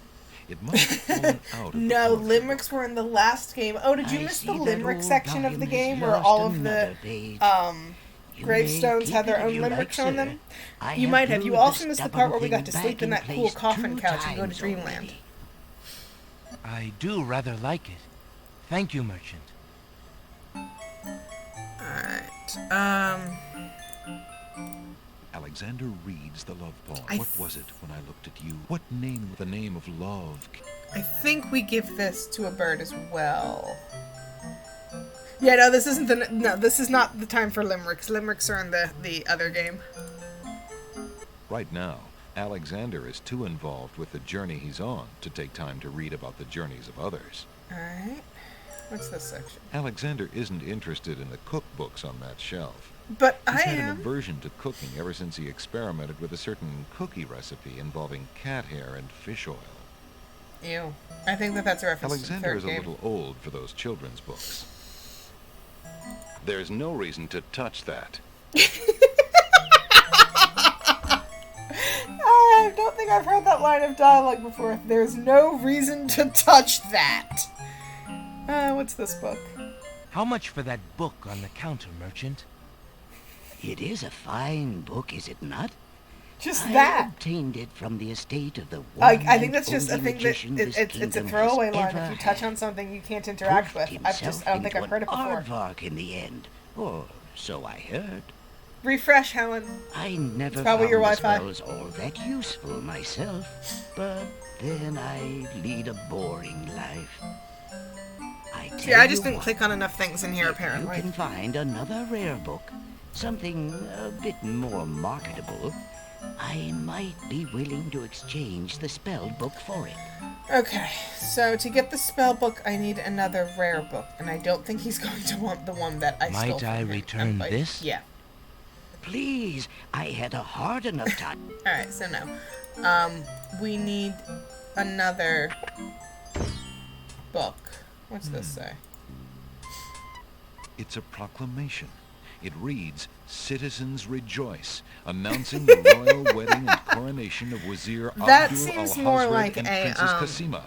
It must have fallen out of the No, poetry limericks were in the last game. Oh, did you I miss the see that limerick old section of the volume has game where lost all of the another page. You gravestones may had their keep it own if you like, limericks on sir. them? I You might have. glued You the also missed the part where we stubborn got to thing sleep in back that cool place coffin 2 couch and go to times Dreamland. already. I do rather like it. Thank you, merchant. Alright, Alexander reads the love poem. I What was it when I looked at you? What name, the name of love? I think we give this to a bird as well. Yeah, no, this isn't the... No, this is not the time for limericks. Limericks are in the other game. Right now, Alexander is too involved with the journey he's on to take time to read about the journeys of others. Alright. What's this section? Alexander isn't interested in the cookbooks on that shelf. But He's I had an am. aversion to cooking ever since he experimented with a certain cookie recipe involving cat hair and fish oil. Ew. I think that's a reference Alexander to is the a third game. little old for those children's books. There's no reason to touch that. I don't think I've heard that line of dialogue before. There's no reason to touch that. What's this book? How much for that book on the counter, merchant? It is a fine book, is it not? Just I that. obtained it from the estate of the one I think that's and just a only thing that magician this it's a kingdom throwaway has line. If ever you touch had. on something you can't interact with. Pushed I don't think himself I've heard it into before. an aardvark in the end, or so I heard. Refresh, Helen. I never Probably found your the Wi-Fi. spells all that useful myself, but then I lead a boring life. See, I just didn't click on enough things in here, You apparently. can find another rare book, something a bit more marketable. I might be willing to exchange the spell book for it. Okay, so to get the spell book, I need another rare book, and I don't think he's going to want the one that I stole Might from I him. return Like, this? Yeah. Please, I had a hard enough time. Alright, so no. We need another book. What's this say? It's a proclamation. It reads, "Citizens rejoice, announcing the royal wedding and coronation of Wazir That Abdul seems more al-Hazred like and a, Princess Kasima.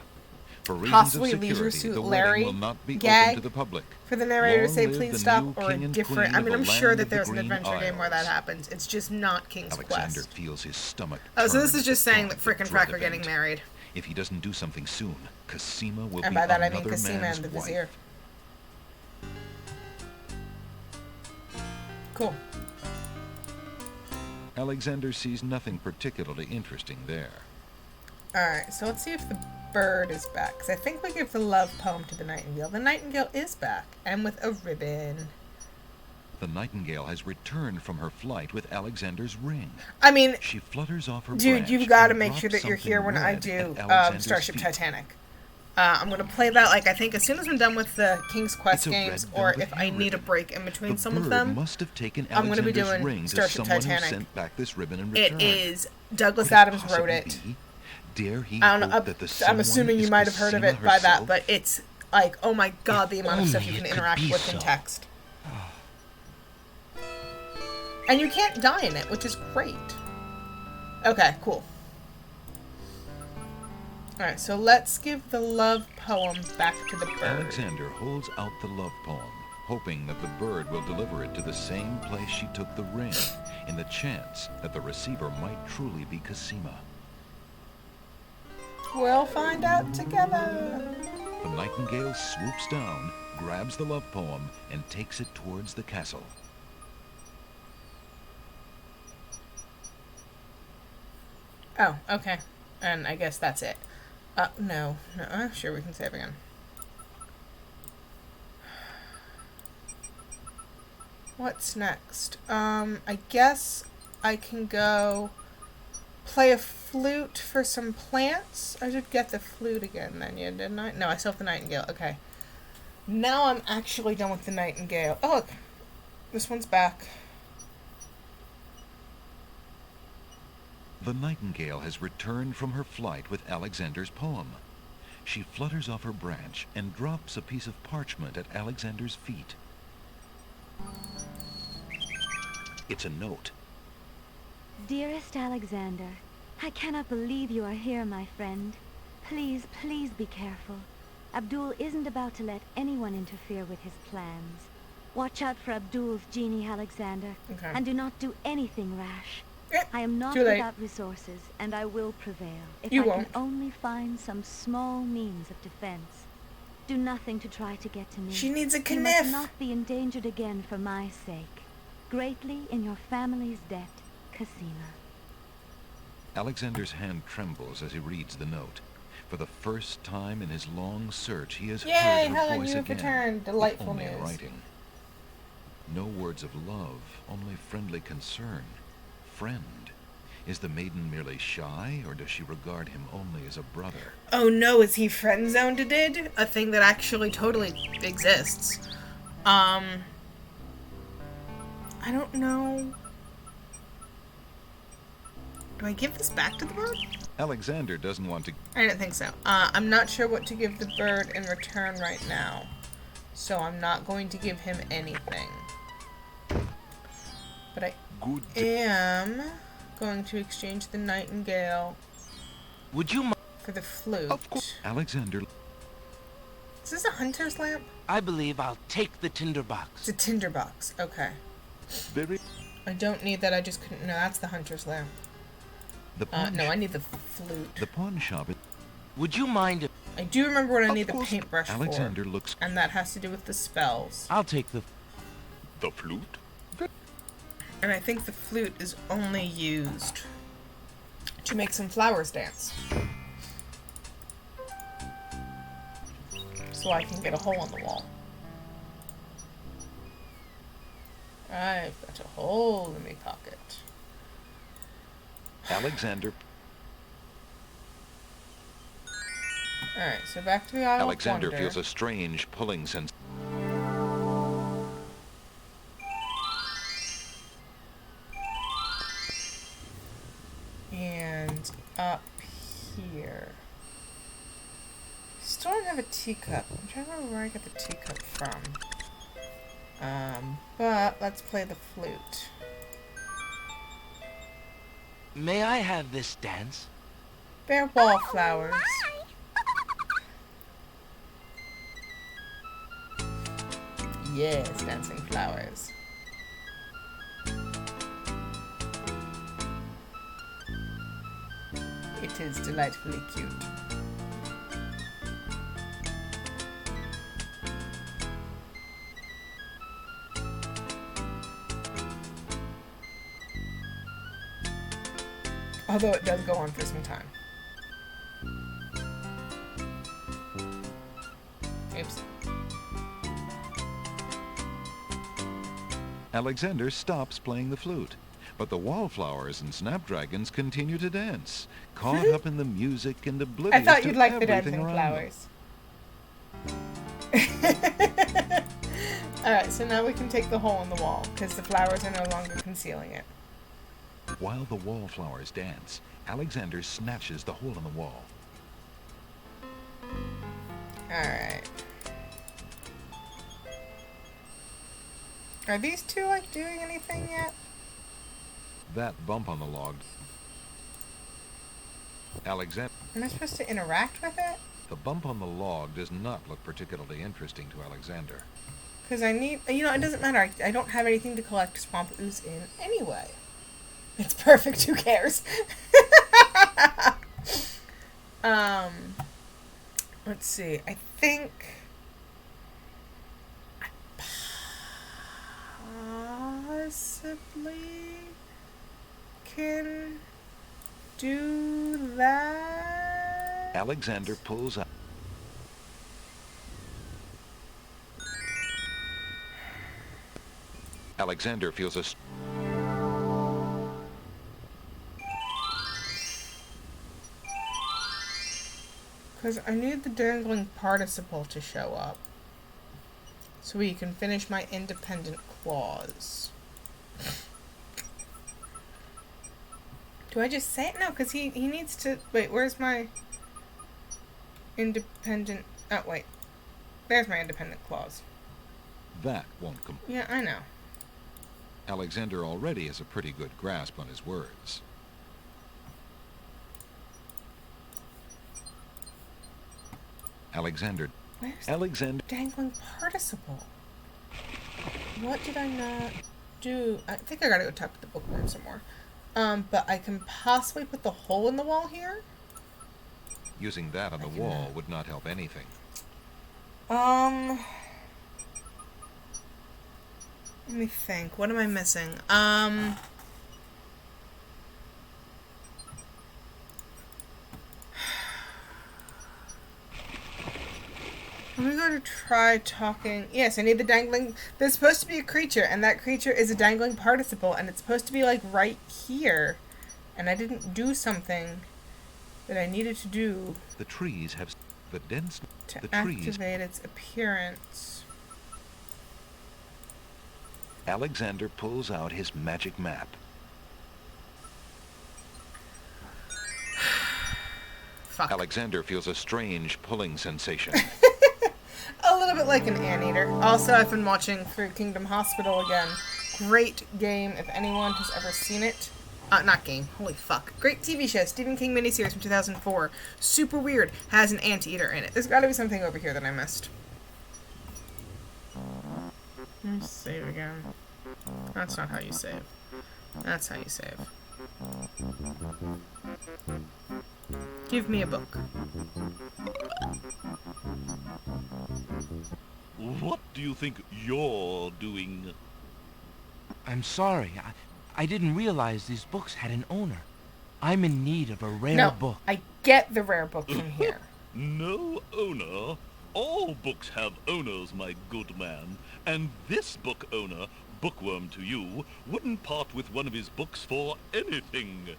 For reasons of possibly Leisure security, Suit the Larry wedding will not be gag open to the public. for the narrator to Long say live please the stop, new or a king and different... queen I of mean, the I'm sure land that of the there's an Green adventure game where that Isles. happens. It's just not King's Alexander Quest. feels his stomach Oh, so this turn is just at the saying that thought Frick of and the dread Frack are getting event. married. If he doesn't do something soon, Kasima will And be by that I another mean Kasima man's and the wife. Vizier. Cool. Alexander sees nothing particularly interesting there. Alright, so let's see if the bird is back. Because I think we give the love poem to the nightingale. The nightingale is back, and with a ribbon. The nightingale has returned from her flight with Alexander's ring. I mean, She flutters off her dude, branch you've got to and make drops sure that you're here something when I red do at Alexander's Starship feet. Titanic. I'm going to play that, like, I think as soon as I'm done with the King's Quest It's a games, red or velvet if I need a break in between The some of bird them. must have taken I'm gonna be Alexander's doing ring to Starship someone Titanic. who sent back this ribbon in It return. is Douglas Could it Adams wrote possibly it. be Dare he I don't know. hope that the I'm someone assuming you is might have heard of it Cosima by that, herself? but it's like, oh my god, the amount of stuff you only can it could interact be with in so. text. And you can't die in it, which is great. Okay, cool. Alright, so let's give the love poem back to the bird. Alexander holds out the love poem, hoping that the bird will deliver it to the same place she took the ring, in the chance that the receiver might truly be Cosima. We'll find out together. The nightingale swoops down, grabs the love poem, and takes it towards the castle. Oh, okay. And I guess that's it. No. Sure, we can save again. What's next? I guess I can go play a flute for some plants. I should get the flute again then, yeah, didn't I? No, I still have the nightingale. Okay. Now I'm actually done with the nightingale. Oh, look. This one's back. The nightingale has returned from her flight with Alexander's poem. She flutters off her branch and drops a piece of parchment at Alexander's feet. It's a note. Dearest Alexander, I cannot believe you are here, my friend. Please, please be careful. Abdul isn't about to let anyone interfere with his plans. Watch out for Abdul's genie, Alexander, Okay. and do not do anything rash. I am not too late. without resources, and I will prevail if You I won't. can only find some small means of defense. Do nothing to try to get to me. She needs a You must kniff. not be endangered again for my sake. Greatly in your family's debt, Cosima. Alexander's hand trembles as he reads the note. For the first time in his long search, he has Yay, heard her Helen, voice you have again. returned. if Delightful only in news. writing. No words of love, only friendly concern. Friend. Is the maiden merely shy, or does she regard him only as a brother? Oh no, is he friend-zoned it? A thing that actually totally exists. I don't know. Do I give this back to the bird? Alexander doesn't want to... I didn't think so. I'm not sure what to give the bird in return right now. So I'm not going to give him anything. But I am going to exchange the nightingale Would you mind? for the flute. Of course. Alexander... Is this a hunter's lamp? I believe I'll take the tinderbox. It's a tinderbox. Okay. Very... I don't need that. I just couldn't... No, that's the hunter's lamp. The pawn No, I need the flute. The pawn shop... Would you mind if... I do remember what I Of need the course. paintbrush Alexander for. looks... And that has to do with the spells. I'll take the... The flute? And I think the flute is only used to make some flowers dance. So I can get a hole in the wall. I've got a hole in my pocket. Alexander... Alright, so back to the Isle Alexander of Wonder. feels a strange pulling sense. And up here. Still don't have a teacup. I'm trying to remember where I got the teacup from. But let's play the flute. May I have this dance? They're wallflowers. Yes, dancing flowers. It is delightfully cute. Although it does go on for some time. Oops. Alexander stops playing the flute, but the wallflowers and snapdragons continue to dance, caught up in the music and oblivious I thought to you'd like the everything dancing around them. flowers. Alright, so now we can take the hole in the wall, because the flowers are no longer concealing it. While the wallflowers dance, Alexander snatches the hole in the wall. Alright. Are these two, like, doing anything yet? That bump on the log... Alexander... Am I supposed to interact with it? The bump on the log does not look particularly interesting to Alexander. Because I need... You know, it doesn't matter. I don't have anything to collect swamp ooze in anyway. It's perfect. Who cares? Let's see. I think... I possibly can do that. Alexander pulls out. Alexander feels a... Because I need the dangling participle to show up. So we can finish my independent clause. Do I just say it? No, because he needs to... Wait, where's my independent... Oh, wait. There's my independent clause. That won't come. Yeah, I know. Alexander already has a pretty good grasp on his words. Alexander... Where's Alexander... the dangling participle? What did I not do? I think I gotta go talk to the bookworm some more. But I can possibly put the hole in the wall here? Using that on the wall would not help anything. Let me think. What am I missing? Let me go to try talking. Yes, I need the dangling... There's supposed to be a creature, and that creature is a dangling participle, and it's supposed to be, like, right here. And I didn't do something that I needed to do. The trees have the dense... To activate its appearance. Alexander pulls out his magic map. Fuck. Alexander feels a strange pulling sensation. A little bit like an anteater. Also, I've been watching through Kingdom Hospital again. Great game if anyone has ever seen it. Not game. Holy fuck. Great TV show. Stephen King miniseries from 2004. Super weird. Has an anteater in it. There's gotta be something over here that I missed. Let's save again. That's not how you save. That's how you save. Give me a book. What do you think you're doing? I'm sorry. I didn't realize these books had an owner. I'm in need of a rare book. I get the rare book from here. No owner? All books have owners, my good man. And this book owner, Bookworm to you, wouldn't part with one of his books for anything.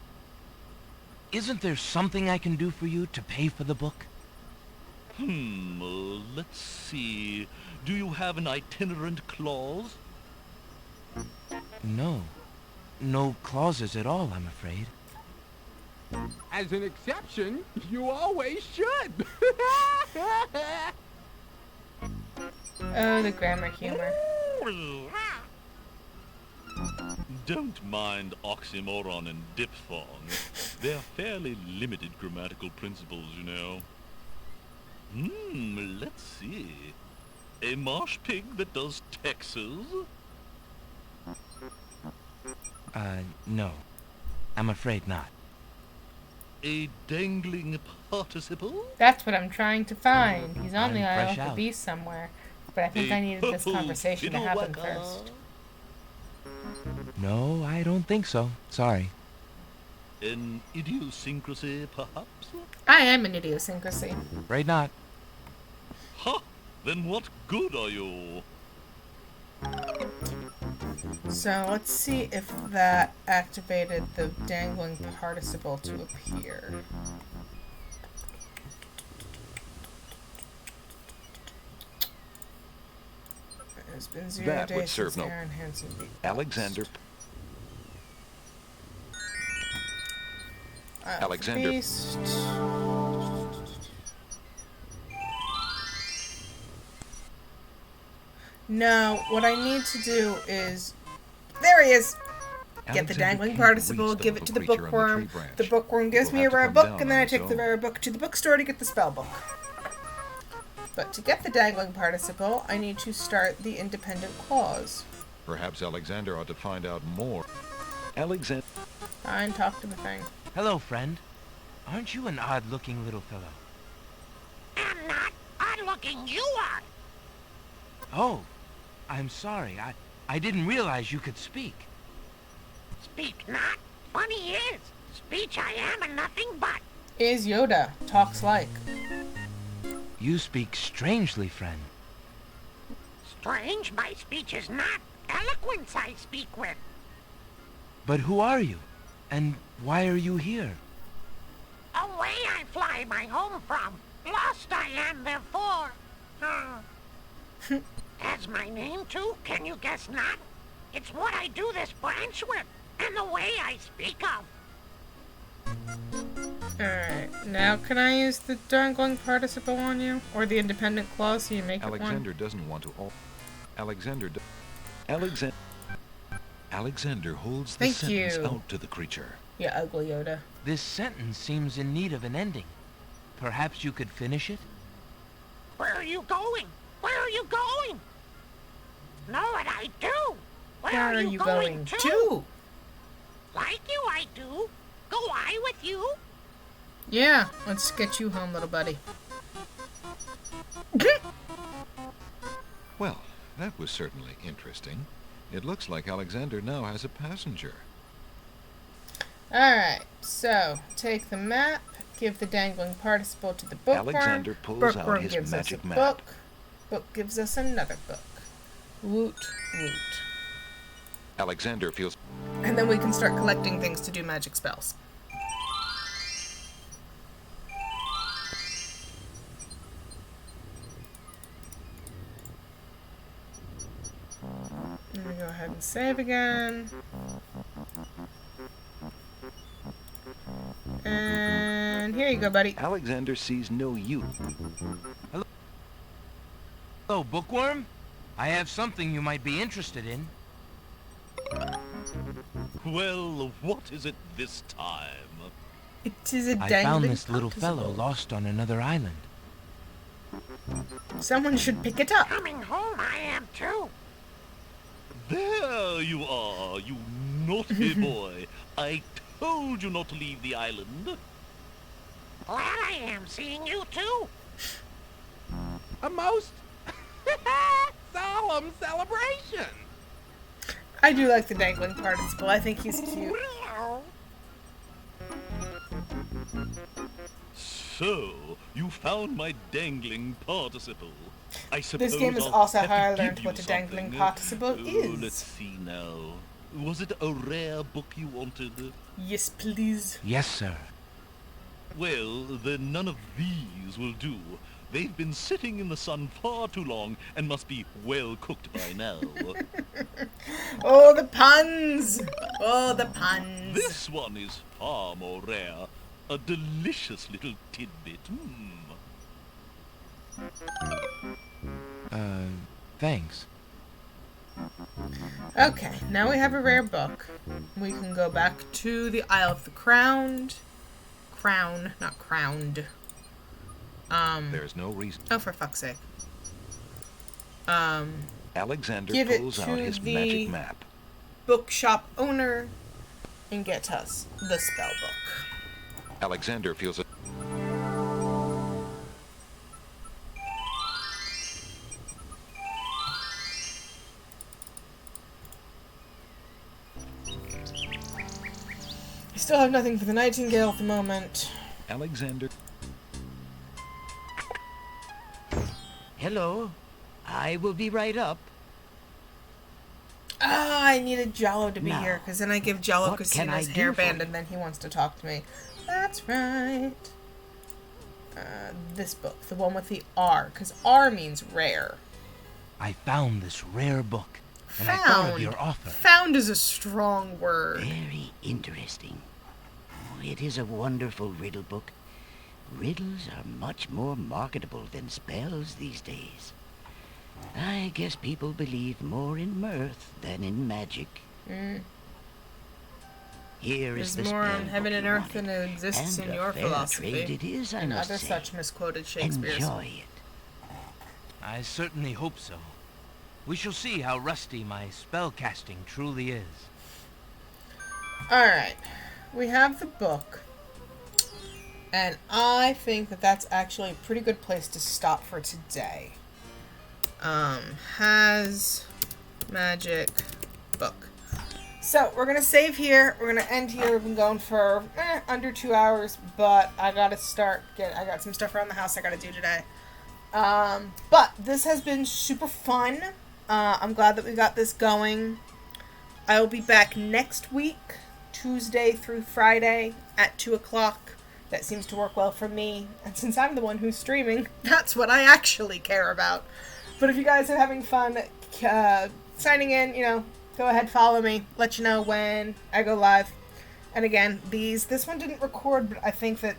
Isn't there something I can do for you to pay for the book? Let's see. Do you have an itinerant clause? No. No clauses at all, I'm afraid. As an exception, you always should. Oh, the grammar humor. Don't mind oxymoron and diphthong. They're fairly limited grammatical principles, you know. Let's see. A marsh pig that does Texas? No. I'm afraid not. A dangling participle? That's what I'm trying to find. He's on I'm the Isle fresh of the out. Beast somewhere. But I think I needed this conversation to happen first. No, I don't think so. Sorry. An idiosyncrasy, perhaps? I am an idiosyncrasy. Afraid not. Ha! Then what good are you? So let's see if that activated the dangling participle to appear. It's been 0 That days would serve since no... Aaron Hansen beat Alexander... Alexander. Beast. Now, what I need to do is... There he is! Get the dangling participle, give it to the bookworm. The bookworm gives me a rare book, and then I take the rare book to the bookstore to get the spell book. But to get the dangling participle, I need to start the independent clause. Perhaps Alexander ought to find out more. Alexander. Fine, talk to the thing. Hello, friend. Aren't you an odd-looking little fellow? I'm not odd-looking, you are. Oh, I'm sorry. I didn't realize you could speak. Speak not. Funny is, speech I am and nothing but. Is Yoda. Talks like. You speak strangely, friend. Strange, my speech is not. Eloquence I speak with. But who are you? And why are you here? Away I fly my home from. Lost I am therefore. As my name too, can you guess not? It's what I do this branch with, and the way I speak of. Alright, now can I use the dangling participle on you? Or the independent clause so you make Alexander it one? doesn't want to... Alexander holds the Thank sentence you. out to the creature. You ugly Yoda. This sentence seems in need of an ending. Perhaps you could finish it? Where are you going? Where are you going? Know what I do? Where are you going to? Like you I do. Go I with you? Yeah, let's get you home, little buddy. Well, that was certainly interesting. It looks like Alexander now has a passenger. Alright, so take the map, give the dangling participle to the bookworm. Alexander pulls Bookworm out his gives magic us a map. book. Book gives us another book. Woot, woot. Alexander feels... And then we can start collecting things to do magic spells. Let me go ahead and save again. And here you go, buddy. Alexander sees no use. Hello, bookworm? I have something you might be interested in. Well, what is it this time? It is a I dangling found this little participle. fellow lost on another island. Someone should pick it up. Coming home I am too. There you are, you naughty boy. I told you not to leave the island. Glad I am seeing you too. A most solemn celebration. I do like the dangling participle. I think he's cute. So, you found my dangling participle. I suppose This game is I'll also have how I to give learned you what a dangling something. participle Oh, is. let's see now. Was it a rare book you wanted? Yes, please. Yes, sir. Well, then none of these will do. They've been sitting in the sun far too long and must be well cooked by now. Oh, the puns! Oh, the puns. This one is far more rare. A delicious little tidbit. Thanks. Okay, now we have a rare book. We can go back to the Isle of the Crowned. Crown, not crowned. There's no reason. Oh, for fuck's sake. Alexander Give it pulls out to his the magic map. bookshop owner and get us the spell book. Alexander feels a... I still have nothing for the Nightingale at the moment. Alexander... Hello. I will be right up. Ah, I needed Jollo to be Now, here, because then I give Jollo what can I Casino's do for hairband, you? and then he wants to talk to me. That's right. This book, the one with the R, because R means rare. I found this rare book, and I thought of your offer. Found is a strong word. Very interesting. it is a wonderful riddle book. Riddles are much more marketable than spells these days. I guess people believe more in mirth than in magic. Here There's is the more spell on heaven and earth than exists and in a your fair philosophy. trade it is, I and must other say. such misquoted Shakespeare's. Enjoy it. I certainly hope so. We shall see how rusty my spellcasting truly is. Alright, we have the book. And I think that that's actually a pretty good place to stop for today. Has magic book. So, we're going to save here. We're going to end here. We've been going for under 2 hours, but I got to I got some stuff around the house I got to do today. But this has been super fun. I'm glad that we got this going. I will be back next week, Tuesday through Friday at 2 o'clock. That seems to work well for me. And since I'm the one who's streaming, that's what I actually care about. But if you guys are having fun signing in, go ahead, follow me. Let you know when I go live. And again, this one didn't record, but I think that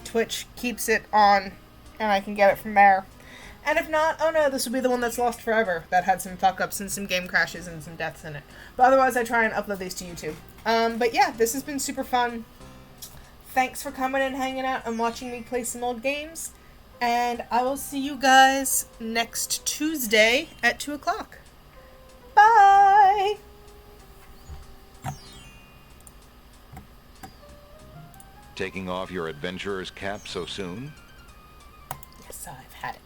Twitch keeps it on and I can get it from there. And if not, oh no, this will be the one that's lost forever. That had some fuck-ups and some game crashes and some deaths in it. But otherwise, I try and upload these to YouTube. But yeah, this has been super fun. Thanks for coming and hanging out and watching me play some old games. And I will see you guys next Tuesday at 2 o'clock. Bye! Taking off your adventurer's cap so soon? Yes, I've had it.